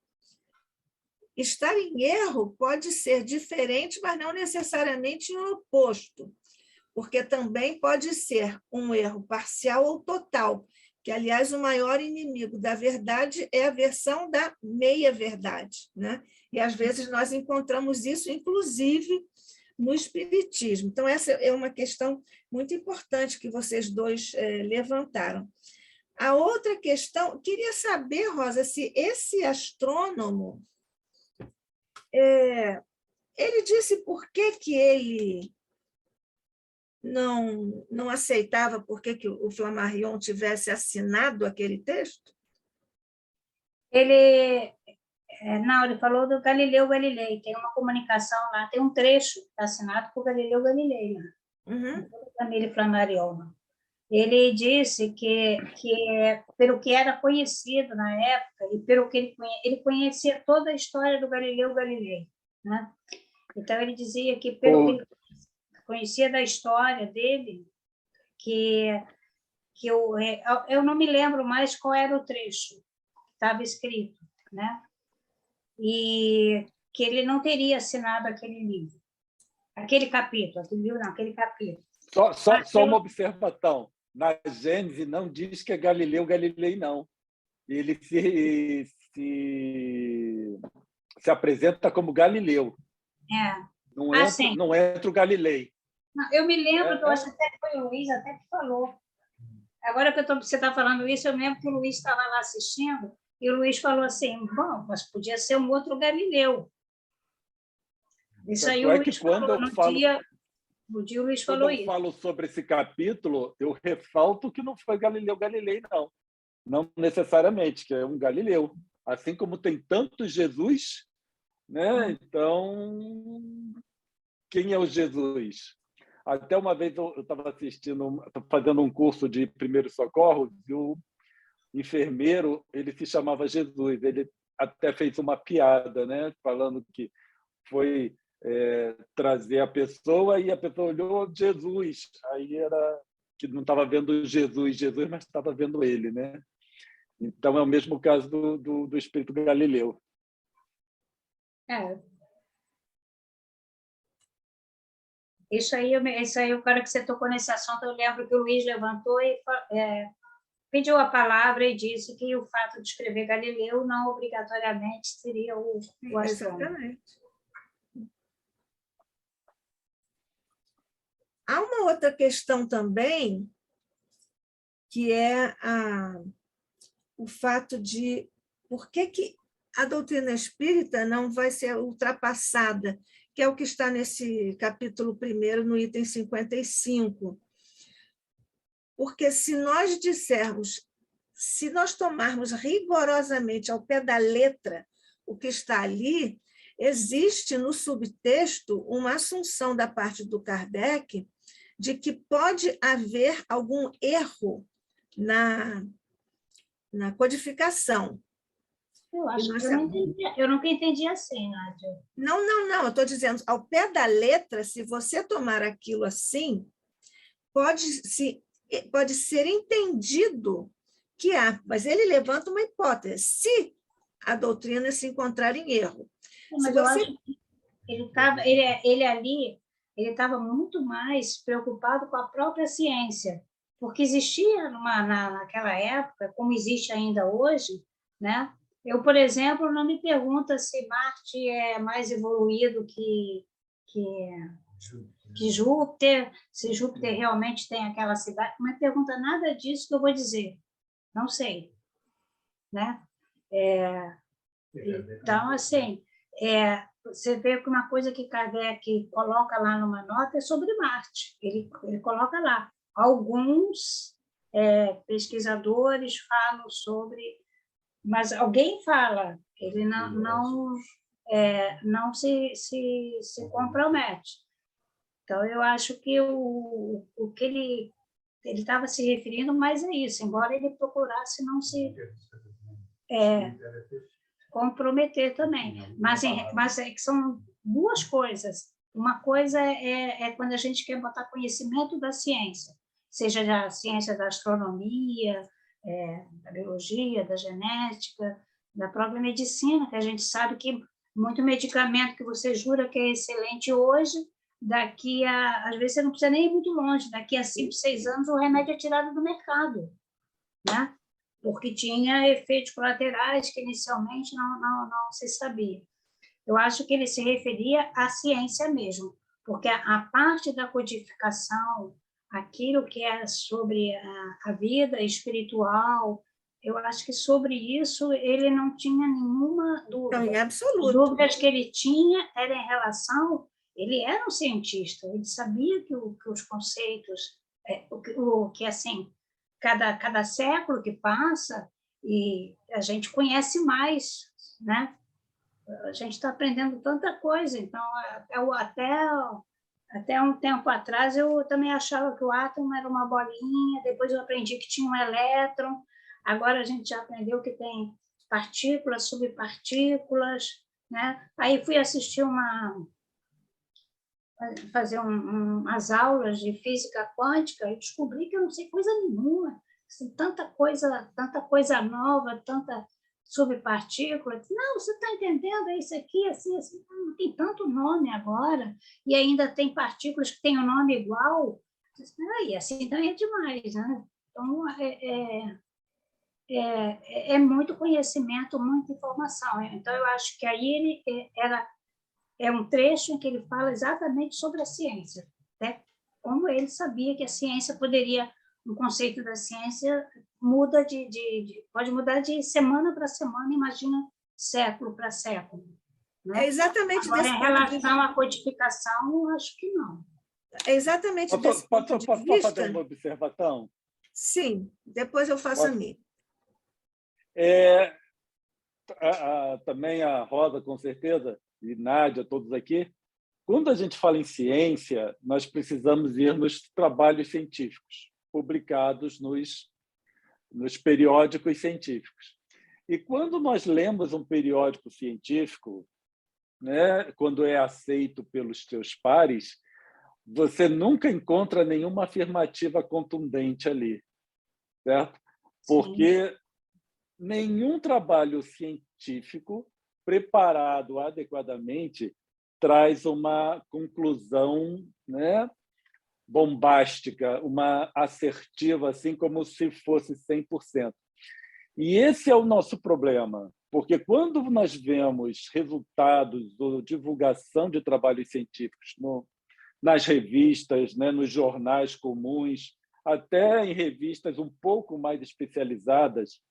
A: Estar em erro pode ser diferente, mas não necessariamente o oposto, porque também pode ser um erro parcial ou total, que, aliás, o maior inimigo da verdade é a versão da meia-verdade, né? E, às vezes, nós encontramos isso, inclusive, no Espiritismo. Então, essa é uma questão muito importante que vocês dois levantaram. A outra questão, queria saber, Rosa, se esse astrônomo, ele disse por que ele não aceitava por que o Flammarion tivesse assinado aquele texto?
B: Ele falou do Galileu Galilei, tem uma comunicação lá, tem um trecho assinado por Galileu Galilei, né? Toda a família Flammarion. Ele disse que pelo que era conhecido na época e pelo que ele conhecia toda a história do Galileu Galilei, né? Então ele dizia que pelo que ele conhecia da história dele, que eu não me lembro mais qual era o trecho que estava escrito, né? E que ele não teria assinado aquele livro, aquele capítulo.
C: Só uma observação. Na Gênese não diz que é Galileu Galilei, não. Ele se apresenta como Galileu. Não entra o Galilei.
B: Não, eu me lembro, que eu acho até que foi o Luiz até que falou. Agora que você está falando isso, eu lembro que o Luiz estava lá assistindo, e o Luiz falou assim, bom, mas podia ser um outro Galileu. Isso aí o Luiz falou no dia o Luiz falou isso.
C: Quando eu falo sobre esse capítulo, eu ressalto que não foi Galileu Galilei, não. Não necessariamente, que é um Galileu. Assim como tem tantos Jesus, né? Então, quem é o Jesus? Até uma vez eu estava fazendo um curso de primeiros socorros, e o enfermeiro, ele se chamava Jesus. Ele até fez uma piada, né? Falando que foi trazer a pessoa, e a pessoa olhou Jesus. Aí era que não estava vendo Jesus, mas estava vendo ele, né? Então, é o mesmo caso do Espírito Galileu.
B: Isso aí, o cara que você tocou nesse assunto, eu lembro que o Luiz levantou e pediu a palavra e disse que o fato de escrever Galileu não obrigatoriamente seria o astrônomo.
A: Exatamente. Há uma outra questão também, que é o fato de por que a doutrina espírita não vai ser ultrapassada, que é o que está nesse capítulo 1, no item 55. Porque se nós tomarmos rigorosamente ao pé da letra o que está ali, existe no subtexto uma assunção da parte do Kardec de que pode haver algum erro na codificação.
B: Eu nunca entendi assim, Nádia.
A: Não, eu estou dizendo, ao pé da letra, se você tomar aquilo assim, pode ser entendido que há, mas ele levanta uma hipótese, se a doutrina se encontrar em erro.
B: Mas eu acho que ele ali estava muito mais preocupado com a própria ciência, porque existia naquela época, como existe ainda hoje, né? Eu, por exemplo, não me pergunto se Marte é mais evoluído que Júpiter, se Júpiter realmente tem aquela cidade, não me pergunta nada disso que eu vou dizer. Não sei, né? Então, assim, você vê que uma coisa que Kardec coloca lá numa nota é sobre Marte. Ele coloca lá. Alguns pesquisadores falam sobre, mas alguém fala, ele não se compromete. Então, eu acho que o que ele estava se referindo mais a isso, embora ele procurasse não se comprometer também. Mas são duas coisas. Uma coisa é quando a gente quer botar conhecimento da ciência, seja da ciência da astronomia, da biologia, da genética, da própria medicina, que a gente sabe que muito medicamento que você jura que é excelente hoje, às vezes você não precisa nem ir muito longe, daqui a 5, 6 anos o remédio é tirado do mercado, né? Porque tinha efeitos colaterais que inicialmente não se sabia. Eu acho que ele se referia à ciência mesmo, porque a parte da codificação, aquilo que é sobre a vida espiritual, eu acho que sobre isso ele não tinha nenhuma dúvida.
A: Não, em absoluto.
B: As dúvidas que ele tinha eram em relação... Ele era um cientista, ele sabia que os conceitos, que assim, cada século que passa, e a gente conhece mais, né? A gente está aprendendo tanta coisa, então, até um tempo atrás, eu também achava que o átomo era uma bolinha, depois eu aprendi que tinha um elétron, agora a gente já aprendeu que tem partículas, subpartículas, né? Aí fui assistir fazer umas aulas de física quântica e descobri que eu não sei coisa nenhuma, assim, tanta coisa nova, tanta subpartícula. Não, você está entendendo? É isso aqui, assim, não tem tanto nome agora, e ainda tem partículas que têm um nome igual. E assim também é demais, né? Então, é muito conhecimento, muita informação. Então, eu acho que aí é um trecho em que ele fala exatamente sobre a ciência, né? como ele sabia que a ciência poderia, o conceito da ciência muda pode mudar de semana para semana, imagina século para século. Né?
A: É exatamente
B: Agora,
A: desse
B: em
A: ponto de
B: relação à codificação, eu acho que não.
A: É exatamente desse ponto de
C: Posso
A: vista.
C: fazer uma observação?
A: Sim, depois eu faço a minha.
C: Também a Rosa, com certeza, e Nádia, todos aqui, quando a gente fala em ciência, nós precisamos ir nos trabalhos científicos, publicados nos periódicos científicos. E quando nós lemos um periódico científico, né, quando é aceito pelos seus pares, você nunca encontra nenhuma afirmativa contundente ali, certo? Porque nenhum trabalho científico preparado adequadamente traz uma conclusão, né, bombástica, uma assertiva, assim como se fosse 100%. E esse é o nosso problema, porque quando nós vemos resultados ou divulgação de trabalhos científicos nas revistas, né, nos jornais comuns, até em revistas um pouco mais especializadas,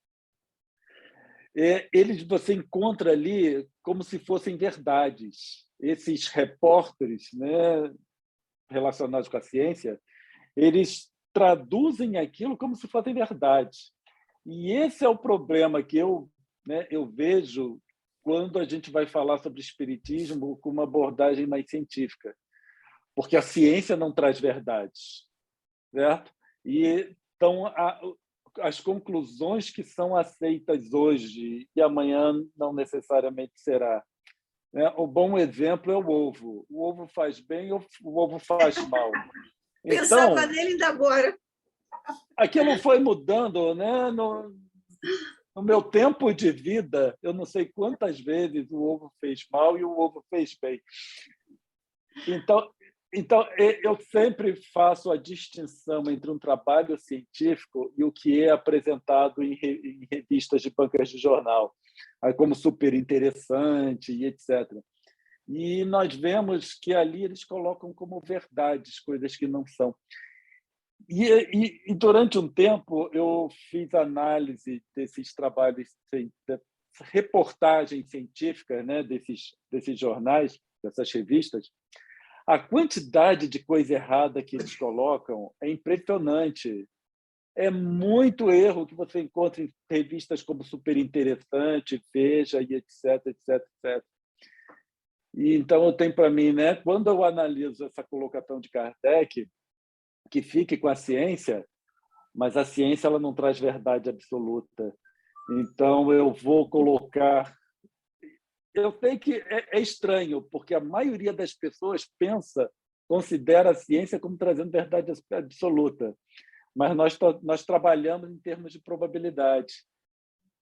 C: você encontra ali como se fossem verdades. Esses repórteres, né, relacionados com a ciência, eles traduzem aquilo como se fossem verdade. E esse é o problema que eu vejo quando a gente vai falar sobre espiritismo com uma abordagem mais científica, porque a ciência não traz verdades, certo? E então as conclusões que são aceitas hoje e amanhã não necessariamente será. O bom exemplo é o ovo. O ovo faz bem ou o ovo faz mal?
A: Pensava
C: Então,
A: nele ainda agora.
C: aquilo foi mudando, né? No meu tempo de vida, eu não sei quantas vezes o ovo fez mal e o ovo fez bem. Então, eu sempre faço a distinção entre um trabalho científico e o que é apresentado em revistas de bancas de jornal, como super interessante e etc. E nós vemos que ali eles colocam como verdades coisas que não são. E durante um tempo eu fiz análise desses trabalhos, reportagens científicas, né, desses jornais, dessas revistas. A quantidade de coisa errada que eles colocam é impressionante. É muito erro que você encontra em revistas como Super Interessante, Veja, e etc, etc, etc. E então eu tenho para mim, né, quando eu analiso essa colocação de Kardec, que fique com a ciência, mas a ciência ela não traz verdade absoluta. Então eu vou colocar... Eu sei que é estranho, porque a maioria das pessoas considera a ciência como trazendo verdade absoluta, mas nós trabalhamos em termos de probabilidade.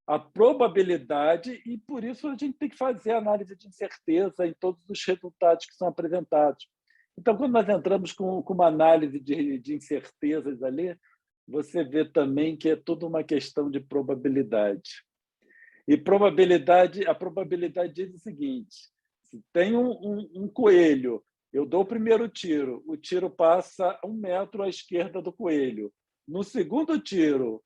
C: A probabilidade, e por isso a gente tem que fazer análise de incerteza em todos os resultados que são apresentados. Então, quando nós entramos com uma análise de incertezas ali, você vê também que é tudo uma questão de probabilidade. E a probabilidade diz o seguinte: se tem um coelho, eu dou o primeiro tiro, o tiro passa 1 metro à esquerda do coelho. No segundo tiro,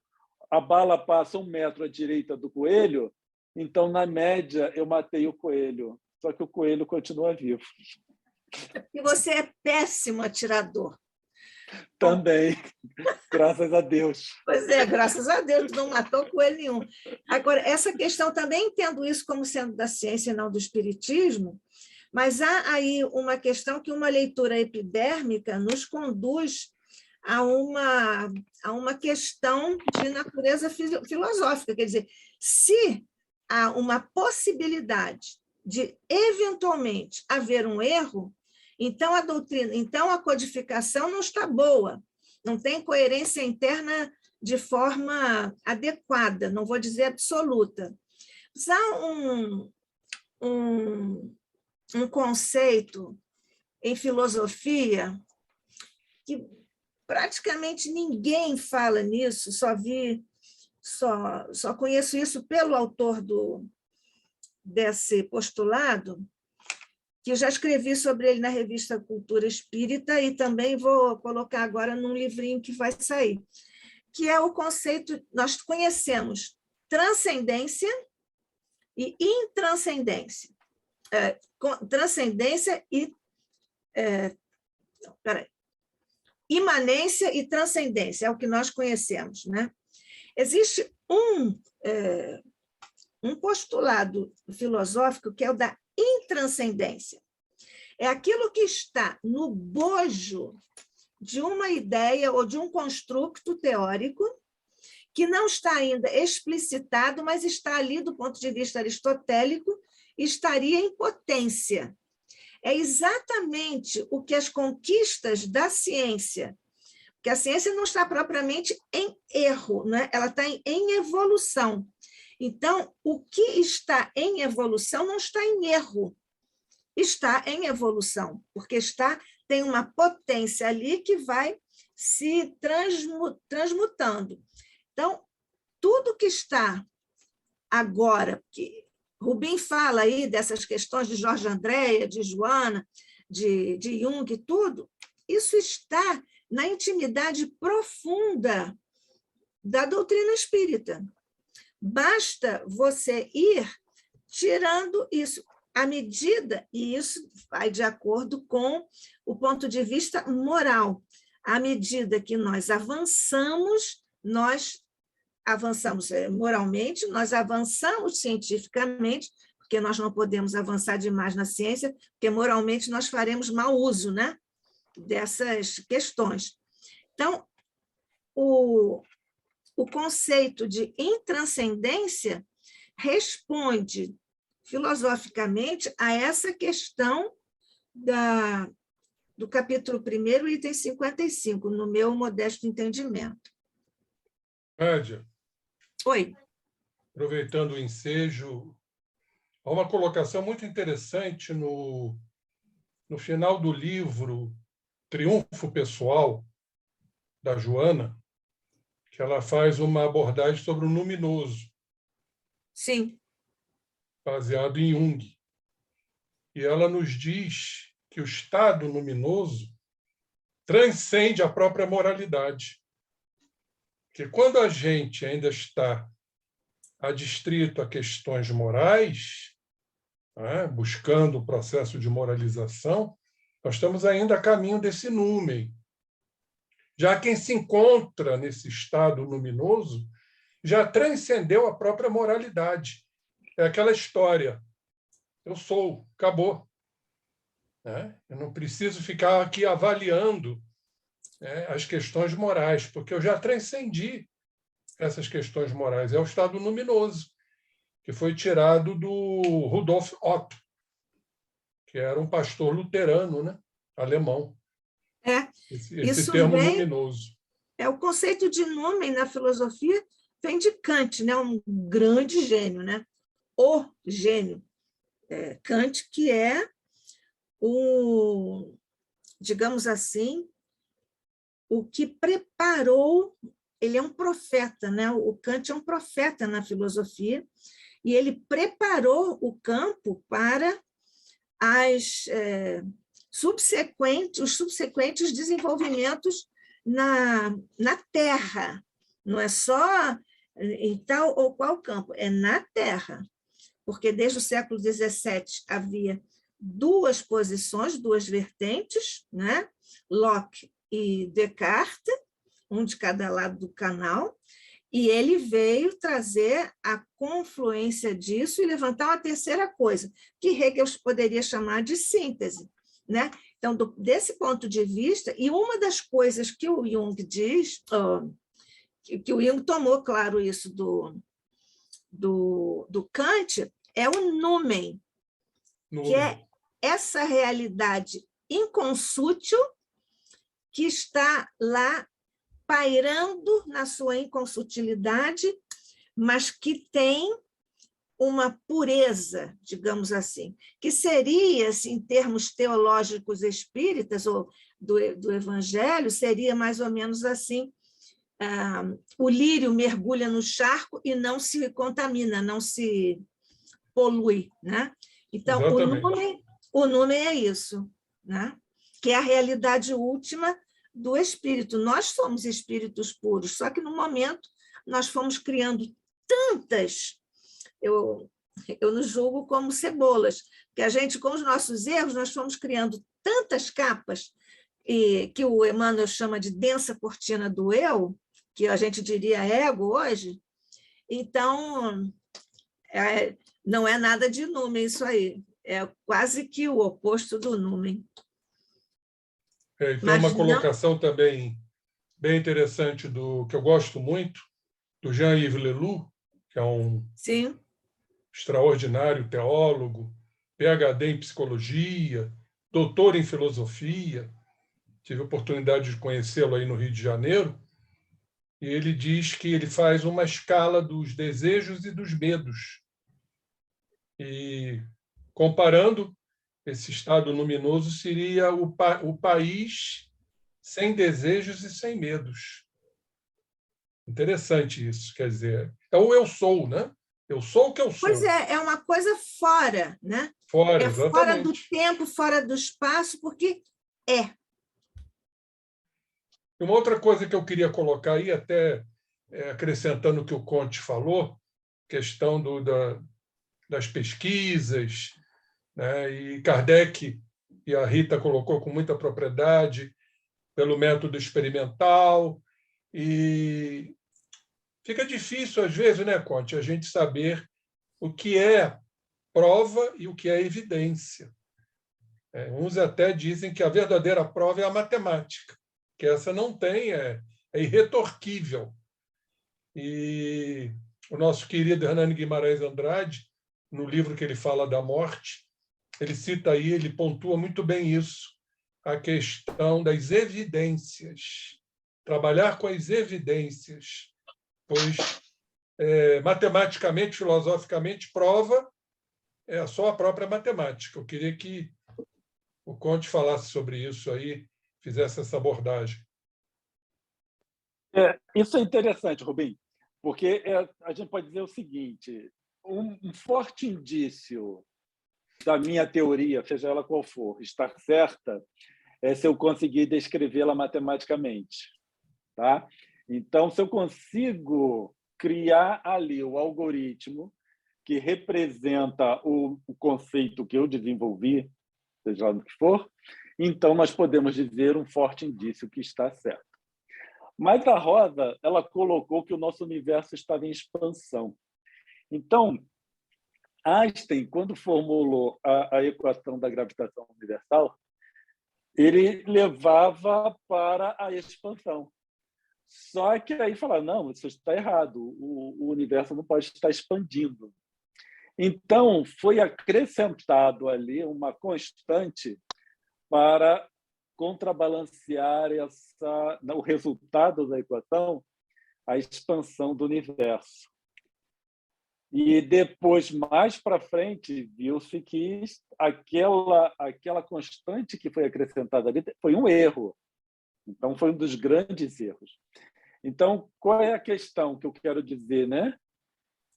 C: a bala passa 1 metro à direita do coelho, então, na média, eu matei o coelho, só que o coelho continua vivo.
A: E você é péssimo atirador.
C: Também, graças a Deus.
A: Pois é, graças a Deus, não matou coelho nenhum. Agora, essa questão, também entendo isso como sendo da ciência e não do espiritismo, mas há aí uma questão que uma leitura epidérmica nos conduz a uma questão de natureza filosófica. Quer dizer, se há uma possibilidade de, eventualmente, haver um erro, então a doutrina, então a codificação não está boa, não tem coerência interna de forma adequada, não vou dizer absoluta. Mas há um conceito em filosofia que praticamente ninguém fala nisso, só conheço isso pelo autor desse postulado, que eu já escrevi sobre ele na revista Cultura Espírita e também vou colocar agora num livrinho que vai sair, que é o conceito, nós conhecemos transcendência e intranscendência. Transcendência e... imanência e transcendência, é o que nós conhecemos, né? Existe um postulado filosófico que é o da intranscendência. É aquilo que está no bojo de uma ideia ou de um construto teórico que não está ainda explicitado, mas está ali do ponto de vista aristotélico, estaria em potência. É exatamente o que as conquistas da ciência, porque a ciência não está propriamente em erro, né? Ela está em evolução. Então, o que está em evolução não está em erro, está em evolução, porque tem uma potência ali que vai se transmutando. Então, tudo que está agora, que Rubin fala aí dessas questões de Jorge Andréa, de Joana, de Jung e tudo, isso está na intimidade profunda da doutrina espírita. Basta você ir tirando isso à medida, e isso vai de acordo com o ponto de vista moral. À medida que nós avançamos moralmente, nós avançamos cientificamente, porque nós não podemos avançar demais na ciência, porque moralmente nós faremos mau uso, né, dessas questões. Então, o conceito de intranscendência responde filosoficamente a essa questão do capítulo 1º, item 55, no meu modesto entendimento.
D: Nádia.
A: Oi.
D: Aproveitando o ensejo, há uma colocação muito interessante no final do livro Triunfo Pessoal, da Joana, que ela faz uma abordagem sobre o luminoso.
A: Sim.
D: Baseado em Jung. E ela nos diz que o estado luminoso transcende a própria moralidade. Porque quando a gente ainda está adstrito a questões morais, né, buscando o processo de moralização, nós estamos ainda a caminho desse númen. Já quem se encontra nesse estado luminoso já transcendeu a própria moralidade. É aquela história. Eu sou, acabou. Eu não preciso ficar aqui avaliando as questões morais, porque eu já transcendi essas questões morais. É o estado luminoso, que foi tirado do Rudolf Otto, que era um pastor luterano, né? Alemão. Esse termo luminoso.
A: O conceito de númen na filosofia vem de Kant, né? Um grande gênio, né? O gênio. Kant, que é digamos assim, o que preparou, ele é um profeta, né? O Kant é um profeta na filosofia, e ele preparou o campo para os subsequentes desenvolvimentos na Terra. Não é só em tal ou qual campo, é na Terra. Porque desde o século XVII havia duas posições, duas vertentes, né? Locke e Descartes, um de cada lado do canal, e ele veio trazer a confluência disso e levantar uma terceira coisa, que Hegel poderia chamar de síntese, né? Então, desse ponto de vista, e uma das coisas que o Jung diz, que o Jung tomou, claro, isso do Kant, é o númen, que é essa realidade inconsútil que está lá pairando na sua inconssutilidade, mas que tem uma pureza, digamos assim, que seria, assim, em termos teológicos espíritas ou do Evangelho, seria mais ou menos assim: o lírio mergulha no charco e não se contamina, não se polui, né? Então, o númen é isso, né? Que é a realidade última do espírito. Nós somos espíritos puros, só que no momento nós fomos criando tantas, eu nos julgo como cebolas, que a gente, com os nossos erros, nós fomos criando tantas capas, e que o Emmanuel chama de densa cortina do eu, que a gente diria ego hoje. Então, não é nada de númen isso aí, é quase que o oposto do númen.
D: Tem uma colocação também bem interessante que eu gosto muito, do Jean-Yves Leloup, que é um
A: Sim.
D: extraordinário teólogo, PhD em psicologia, doutor em filosofia. Tive a oportunidade de conhecê-lo aí no Rio de Janeiro. E ele diz que ele faz uma escala dos desejos e dos medos. E, comparando, esse estado luminoso seria o país sem desejos e sem medos. Interessante isso, quer dizer, é o eu sou, né? Eu sou o que eu sou.
A: Pois é uma coisa fora, né?
D: Fora,
A: exatamente. Fora do tempo, fora do espaço, porque é.
D: Uma outra coisa que eu queria colocar aí, até acrescentando o que o Conte falou, questão das pesquisas, né? E Kardec e a Rita colocou com muita propriedade pelo método experimental, e fica difícil às vezes, né, Conte, a gente saber o que é prova e o que é evidência. Uns até dizem que a verdadeira prova é a matemática, que essa não tem, é irretorquível. E o nosso querido Hernani Guimarães Andrade, no livro que ele fala da morte, ele cita aí, ele pontua muito bem isso, a questão das evidências. Trabalhar com as evidências, pois matematicamente, filosoficamente, prova é só a própria matemática. Eu queria que o Conte falasse sobre isso aí, fizesse essa abordagem.
C: Isso é interessante, Rubim, porque a gente pode dizer o seguinte: um forte indício da minha teoria, seja ela qual for, estar certa, é se eu conseguir descrevê-la matematicamente. Tá? Então, se eu consigo criar ali o algoritmo que representa o conceito que eu desenvolvi, seja lá do que for, então nós podemos dizer um forte indício que está certo. Mas a Rosa, ela colocou que o nosso universo estava em expansão. Então, Einstein, quando formulou a equação da gravitação universal, ele levava para a expansão. Só que aí fala, não, isso está errado, o universo não pode estar expandindo. Então, foi acrescentado ali uma constante para contrabalancear o resultado da equação, a expansão do universo. E depois, mais para frente, viu-se que aquela constante que foi acrescentada ali foi um erro. Então, foi um dos grandes erros. Então, qual é a questão que eu quero dizer, né?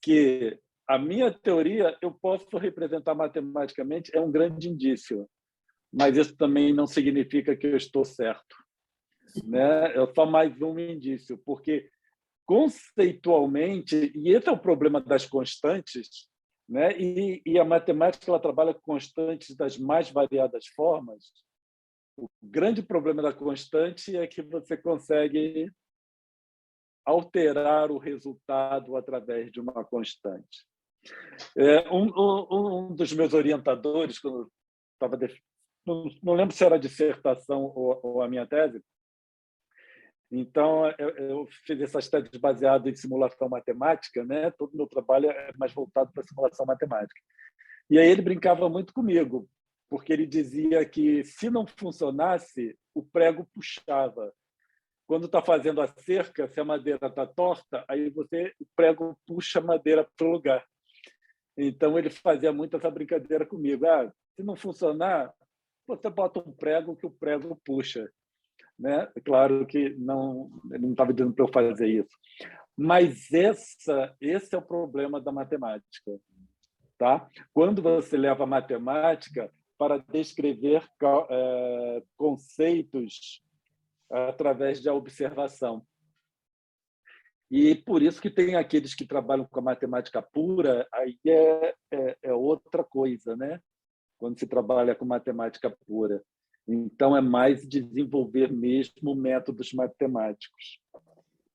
C: Que a minha teoria eu posso representar matematicamente, é um grande indício, mas isso também não significa que eu estou certo, né? É só mais um indício, porque conceitualmente, e esse é o problema das constantes, né? E a matemática ela trabalha com constantes das mais variadas formas. O grande problema da constante é que você consegue alterar o resultado através de uma constante. Um dos meus orientadores, quando estava não lembro se era a dissertação ou a minha tese, então eu fiz essas teses baseadas em simulação matemática, né? Todo o meu trabalho é mais voltado para simulação matemática. E aí ele brincava muito comigo, porque ele dizia que se não funcionasse, o prego puxava. Quando está fazendo a cerca, se a madeira está torta, aí o prego puxa a madeira para o lugar. Então, ele fazia muito essa brincadeira comigo. Se não funcionar, você bota um prego que o prego puxa. Né? Claro que ele não estava dizendo para eu fazer isso. Mas esse é o problema da matemática. Tá? Quando você leva a matemática para descrever conceitos através da observação. E por isso que tem aqueles que trabalham com a matemática pura, aí é outra coisa, né? Quando se trabalha com matemática pura. Então, é mais desenvolver mesmo métodos matemáticos.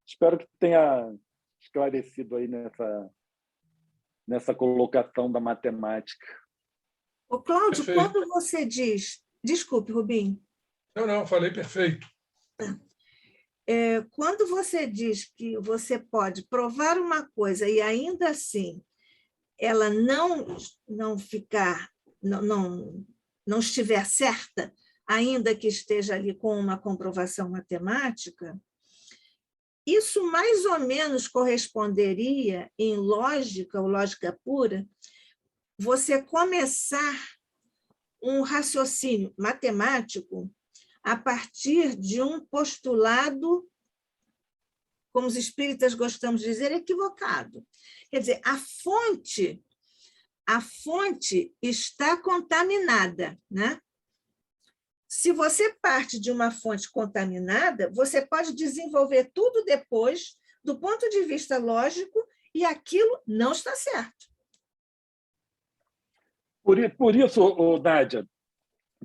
C: Espero que tenha esclarecido aí nessa colocação da matemática.
A: Ô, Cláudio,
D: Perfeito.
A: quando você diz... Desculpe, Rubim.
D: Não, falei perfeito.
A: Quando você diz que você pode provar uma coisa e ainda assim ela não ficar, não estiver certa, ainda que esteja ali com uma comprovação matemática, isso mais ou menos corresponderia, em lógica ou lógica pura, você começar um raciocínio matemático a partir de um postulado, como os espíritas gostamos de dizer, equivocado. Quer dizer, a fonte está contaminada, né? Se você parte de uma fonte contaminada, você pode desenvolver tudo depois, do ponto de vista lógico, e aquilo não está certo.
C: Por isso, Nádia,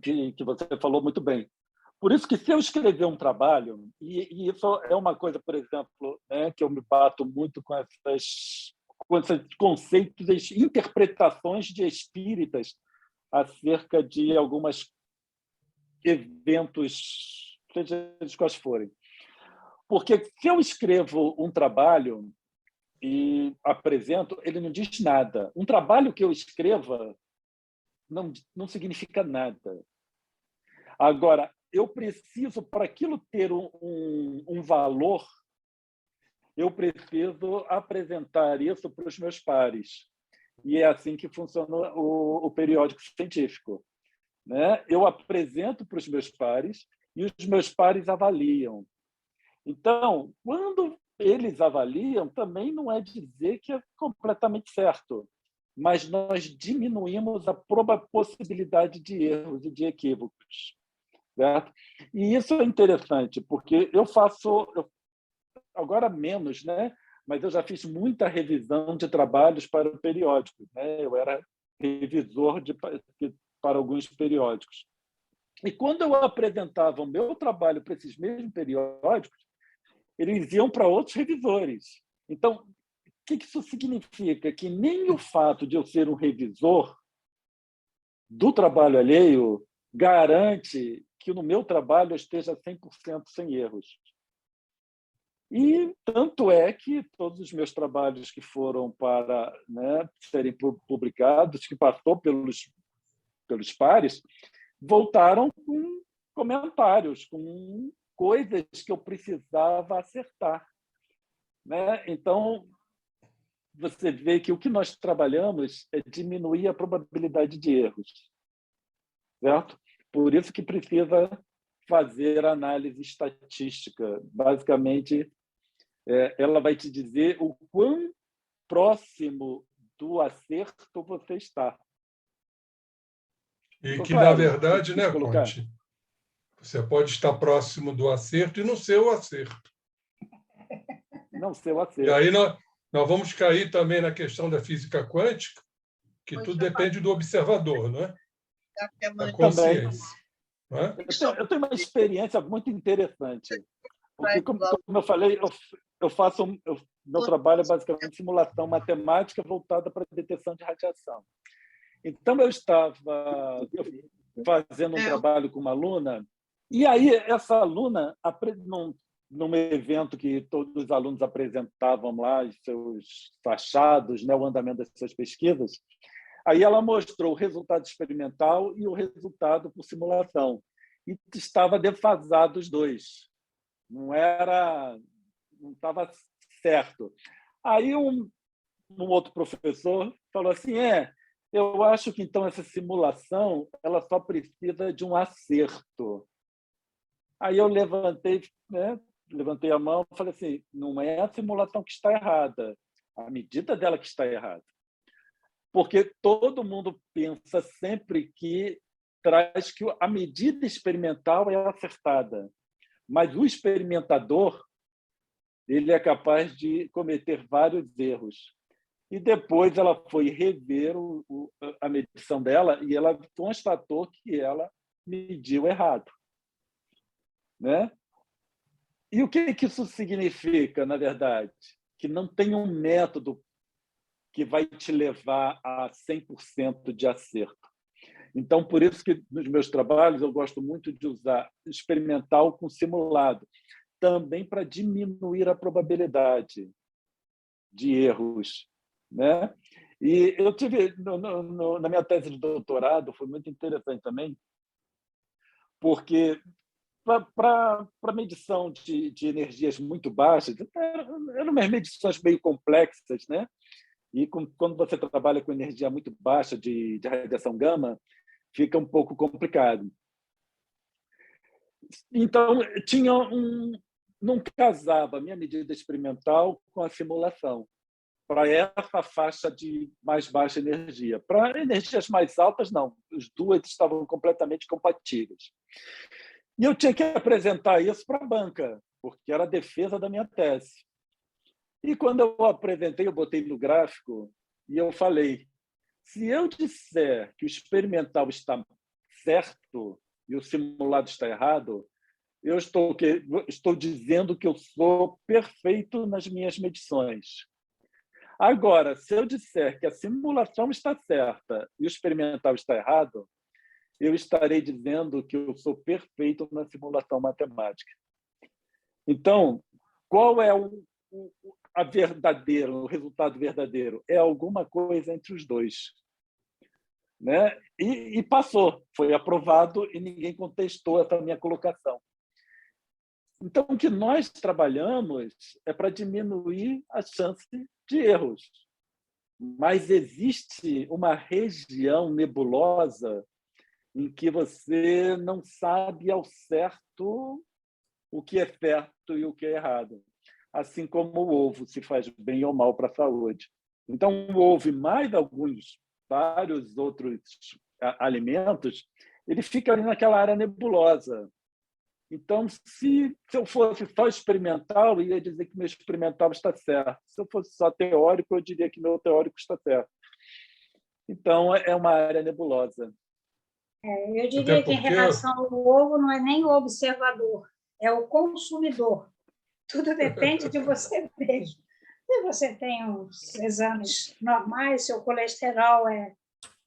C: que você falou muito bem, por isso que se eu escrever um trabalho, e isso é uma coisa, por exemplo, né, que eu me bato muito com esses conceitos, interpretações de espíritas acerca de algumas eventos, seja eles quais forem. Porque se eu escrevo um trabalho e apresento, ele não diz nada. Um trabalho que eu escreva não significa nada. Agora, eu preciso, para aquilo ter um valor, eu preciso apresentar isso para os meus pares. E é assim que funciona o periódico científico, né? Eu apresento para os meus pares e os meus pares avaliam. Então, quando eles avaliam, também não é dizer que é completamente certo, mas nós diminuímos a possibilidade de erros e de equívocos. Certo? E isso é interessante, porque eu faço, agora menos, né? Mas eu já fiz muita revisão de trabalhos para o periódico, né? Eu era revisor para alguns periódicos. E quando eu apresentava o meu trabalho para esses mesmos periódicos, eles iam para outros revisores. Então, o que isso significa? Que nem o fato de eu ser um revisor do trabalho alheio garante que no meu trabalho eu esteja 100% sem erros. E tanto é que todos os meus trabalhos que foram para, né, serem publicados, que passou pelos pares, voltaram com comentários, com coisas que eu precisava acertar, né? Então, você vê que o que nós trabalhamos é diminuir a probabilidade de erros, certo? Por isso que precisa fazer análise estatística. Basicamente, ela vai te dizer o quão próximo do acerto você está.
D: E
C: Então,
D: que,
C: claro,
D: na verdade, né,
C: colocar.
D: Conte, você pode estar próximo do acerto e não ser o acerto.
C: Não ser o acerto.
D: E aí nós vamos cair também na questão da física quântica, que tudo depende do observador, não é? Da consciência. Não é?
C: Eu tenho uma experiência muito interessante. Porque, como eu falei, eu faço meu trabalho é basicamente simulação matemática voltada para a detecção de radiação. Então, eu estava fazendo um trabalho com uma aluna, e aí essa aluna, num evento que todos os alunos apresentavam lá os seus achados, né, o andamento das suas pesquisas, aí ela mostrou o resultado experimental e o resultado por simulação. E estava defasado os dois. Não estava certo. Aí um outro professor falou assim, eu acho que então essa simulação ela só precisa de um acerto. Aí eu levantei a mão e falei assim, não é a simulação que está errada, a medida dela que está errada. Porque todo mundo pensa sempre que traz que a medida experimental é acertada, mas o experimentador ele é capaz de cometer vários erros. E depois ela foi rever a medição dela e ela constatou que ela mediu errado, né? E o que isso significa, na verdade? Que não tem um método que vai te levar a 100% de acerto. Então, por isso que nos meus trabalhos eu gosto muito de usar experimental com simulado, também para diminuir a probabilidade de erros, né? E eu tive, na minha tese de doutorado, foi muito interessante também, porque para medição de energias muito baixas, eram umas medições meio complexas, né? E quando você trabalha com energia muito baixa de radiação gama, fica um pouco complicado. Então, não casava a minha medida experimental com a simulação, para essa faixa de mais baixa energia. Para energias mais altas, não. As duas estavam completamente compatíveis. E eu tinha que apresentar isso para a banca, porque era a defesa da minha tese. E quando eu apresentei, eu botei no gráfico e eu falei, se eu disser que o experimental está certo e o simulado está errado, eu estou dizendo que eu sou perfeito nas minhas medições. Agora, se eu disser que a simulação está certa e o experimental está errado, eu estarei dizendo que eu sou perfeito na simulação matemática. Então, qual é o resultado verdadeiro? É alguma coisa entre os dois, né? E passou, foi aprovado e ninguém contestou essa minha colocação. Então, o que nós trabalhamos é para diminuir a chance de erros. Mas existe uma região nebulosa em que você não sabe ao certo o que é certo e o que é errado. Assim como o ovo se faz bem ou mal para a saúde. Então, o ovo e mais vários outros alimentos, ele fica ali naquela área nebulosa. Então, se eu fosse só experimental, eu ia dizer que meu experimental está certo. Se eu fosse só teórico, eu diria que meu teórico está certo. Então, é uma área nebulosa.
B: Eu diria que, em relação ao ovo, não é nem o observador, é o consumidor. Tudo depende de você mesmo. Se você tem os exames normais, seu colesterol é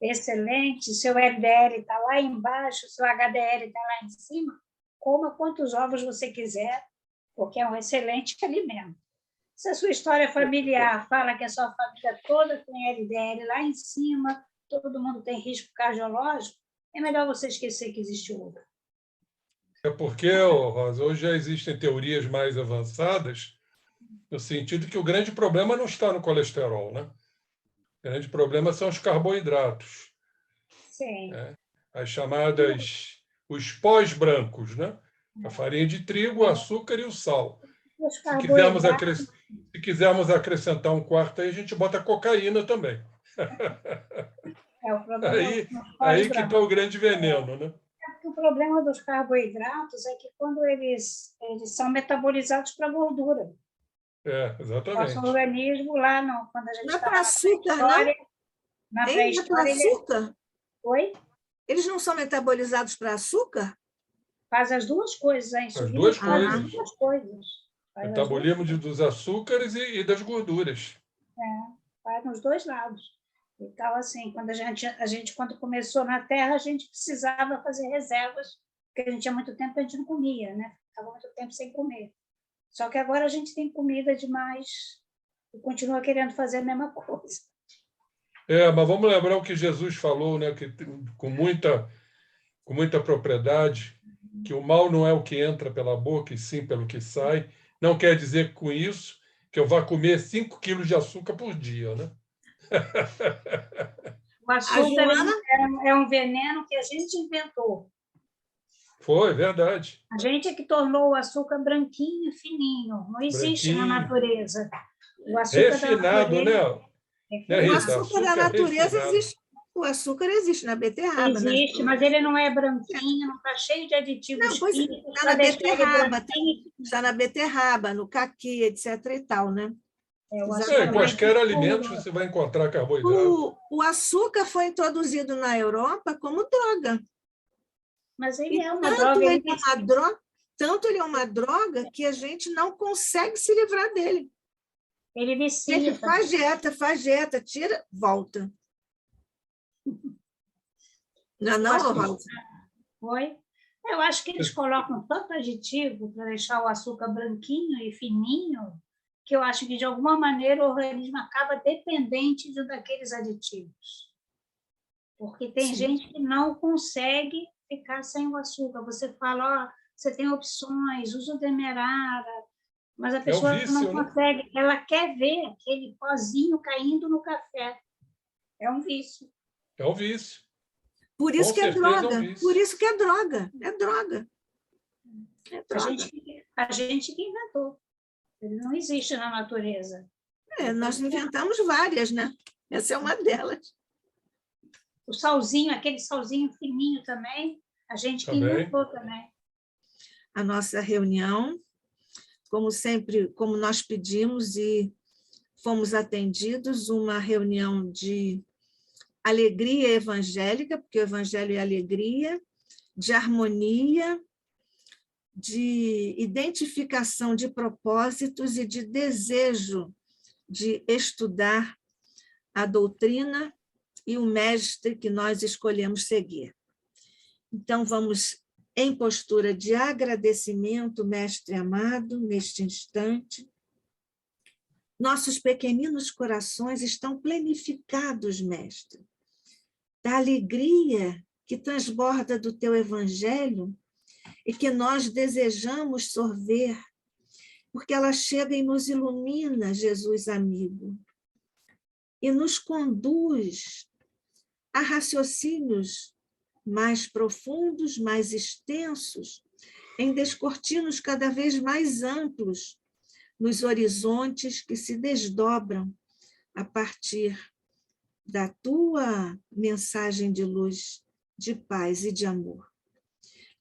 B: excelente, seu LDL está lá embaixo, seu HDL está lá em cima, coma quantos ovos você quiser, porque é um excelente alimento. Se a sua história familiar fala que a sua família toda tem LDL lá em cima, todo mundo tem risco cardiológico, é melhor você esquecer que existe ovo.
D: É porque, Rosa, hoje já existem teorias mais avançadas, no sentido que o grande problema não está no colesterol, né? O grande problema são os carboidratos.
B: Sim.
D: As chamadas, os pós-brancos, né? A farinha de trigo, o açúcar e o sal. Se quisermos acrescentar um quarto aí, a gente bota cocaína também.
B: O problema
D: aí que está o grande veneno, né?
B: O problema dos carboidratos é que quando eles são metabolizados para gordura.
D: Exatamente.
B: Nosso organismo lá, não, quando a gente
A: não é para açúcar, não?
B: Na pré-história,
A: açúcar?
B: Oi?
A: Eles não são metabolizados para açúcar?
B: Faz as duas coisas, hein?
D: As duas coisas.
B: As duas coisas.
D: Metabolismo dos açúcares e das gorduras.
B: Faz nos dois lados. Então, assim, quando a gente quando começou na Terra, a gente precisava fazer reservas, porque a gente tinha muito tempo que a gente não comia, né? Ficava muito tempo sem comer. Só que agora a gente tem comida demais e continua querendo fazer a mesma coisa.
D: Mas vamos lembrar o que Jesus falou, né? Que, com muita propriedade, que o mal não é o que entra pela boca, e sim pelo que sai. Não quer dizer com isso que eu vá comer 5 quilos de açúcar por dia, né?
B: O açúcar é um veneno que a gente inventou.
D: Foi, verdade.
B: A gente é que tornou o açúcar branquinho, fininho. Não existe na natureza. O açúcar
D: refinado,
B: da natureza,
D: né? Rita?
A: O açúcar da natureza existe O açúcar existe na beterraba.
B: Existe, mas ele não é branquinho, não está cheio de aditivos
A: Não, pois
B: químicos
A: está
B: para
A: na
B: deixar ele
A: beterraba,
B: branquinho.
A: está na beterraba, no caqui, etc. e tal, né?
B: O
D: Em
B: açúcar mais
D: quaisquer
B: puro.
D: alimentos você vai encontrar carboidrato.
A: O açúcar foi introduzido na Europa como droga.
B: Mas ele
A: E
B: é uma droga. Ele
A: tanto ele é uma droga que a gente não consegue se livrar dele.
B: Ele
A: A
B: vicia.
A: gente faz dieta, tira, volta. Não, Rosa?
B: Foi? Eu acho que eles colocam tanto aditivo para deixar o açúcar branquinho e fininho, que eu acho que, de alguma maneira, o organismo acaba dependente daqueles aditivos. Porque tem gente que não consegue ficar sem o açúcar. Você fala, ó, você tem opções, usa o demerara, mas a pessoa não consegue. Ela quer ver aquele pozinho caindo no café. É um vício.
D: É um vício.
A: Por isso que é droga. Por isso que é droga. É droga. É droga.
B: A gente que inventou. Ele não existe na natureza.
A: Nós inventamos várias, né? Essa é uma delas.
B: O salzinho, aquele salzinho fininho também, a gente que inventou também.
A: A nossa reunião, como sempre, como nós pedimos e fomos atendidos, uma reunião de alegria evangélica, porque o evangelho é alegria, de harmonia, de identificação de propósitos e de desejo de estudar a doutrina e o mestre que nós escolhemos seguir. Então, vamos em postura de agradecimento, mestre amado, neste instante. Nossos pequeninos corações estão plenificados, mestre, da alegria que transborda do teu evangelho e que nós desejamos sorver, porque ela chega e nos ilumina, Jesus amigo, e nos conduz a raciocínios mais profundos, mais extensos, em descortinos cada vez mais amplos, nos horizontes que se desdobram a partir da tua mensagem de luz, de paz e de amor.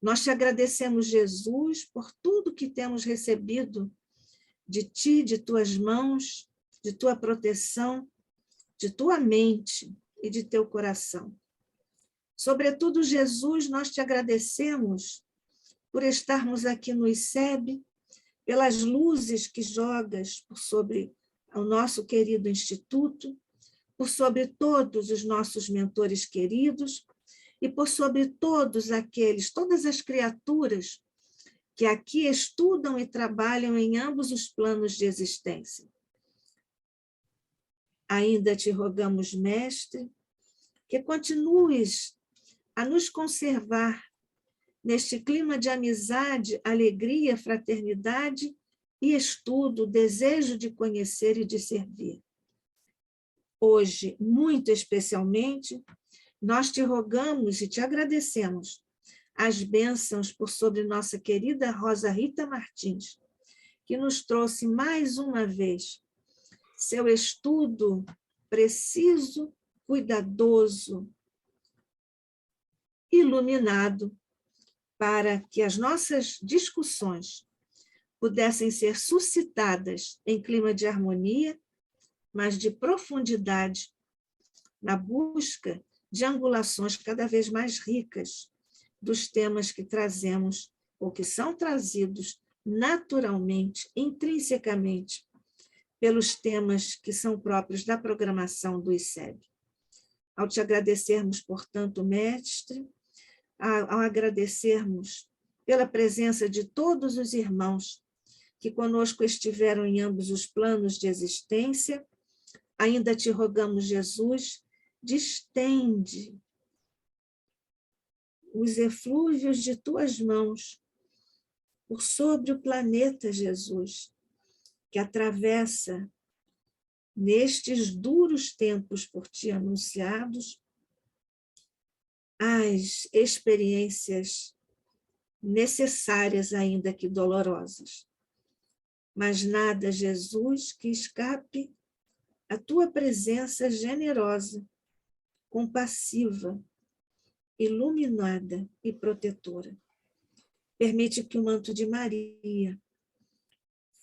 A: Nós te agradecemos, Jesus, por tudo que temos recebido de ti, de tuas mãos, de tua proteção, de tua mente e de teu coração. Sobretudo, Jesus, nós te agradecemos por estarmos aqui no ICEB, pelas luzes que jogas por sobre o nosso querido Instituto, por sobre todos os nossos mentores queridos e por sobre todas as criaturas que aqui estudam e trabalham em ambos os planos de existência. Ainda te rogamos, mestre, que continues a nos conservar neste clima de amizade, alegria, fraternidade e estudo, desejo de conhecer e de servir. Hoje, muito especialmente, nós te rogamos e te agradecemos as bênçãos por sobre nossa querida Rosa Rita Martins, que nos trouxe mais uma vez seu estudo preciso, cuidadoso, iluminado, para que as nossas discussões pudessem ser suscitadas em clima de harmonia, mas de profundidade, na busca de angulações cada vez mais ricas dos temas que trazemos, ou que são trazidos naturalmente, intrinsecamente, pelos temas que são próprios da programação do ICEB. Ao te agradecermos, portanto, mestre, ao agradecermos pela presença de todos os irmãos que conosco estiveram em ambos os planos de existência, ainda te rogamos, Jesus, distende os eflúvios de tuas mãos por sobre o planeta, Jesus, que atravessa nestes duros tempos por ti anunciados as experiências necessárias, ainda que dolorosas. Mas nada, Jesus, que escape a tua presença generosa, compassiva, iluminada e protetora. Permite que o manto de Maria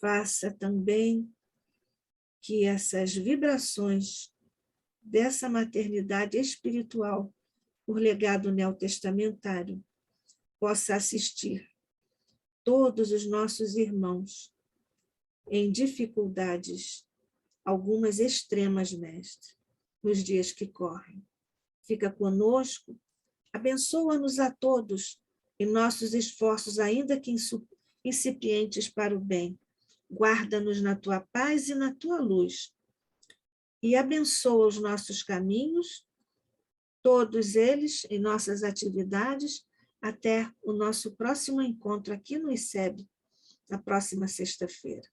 A: faça também que essas vibrações dessa maternidade espiritual, por legado neotestamentário, possa assistir todos os nossos irmãos em dificuldades, algumas extremas, mestre, nos dias que correm. Fica conosco, abençoa-nos a todos em nossos esforços, ainda que incipientes para o bem. Guarda-nos na tua paz e na tua luz. E abençoa os nossos caminhos, todos eles em nossas atividades, até o nosso próximo encontro aqui no ICEB, na próxima sexta-feira.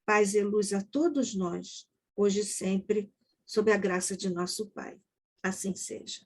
A: Paz e luz a todos nós, hoje e sempre, sob a graça de nosso Pai. Assim seja.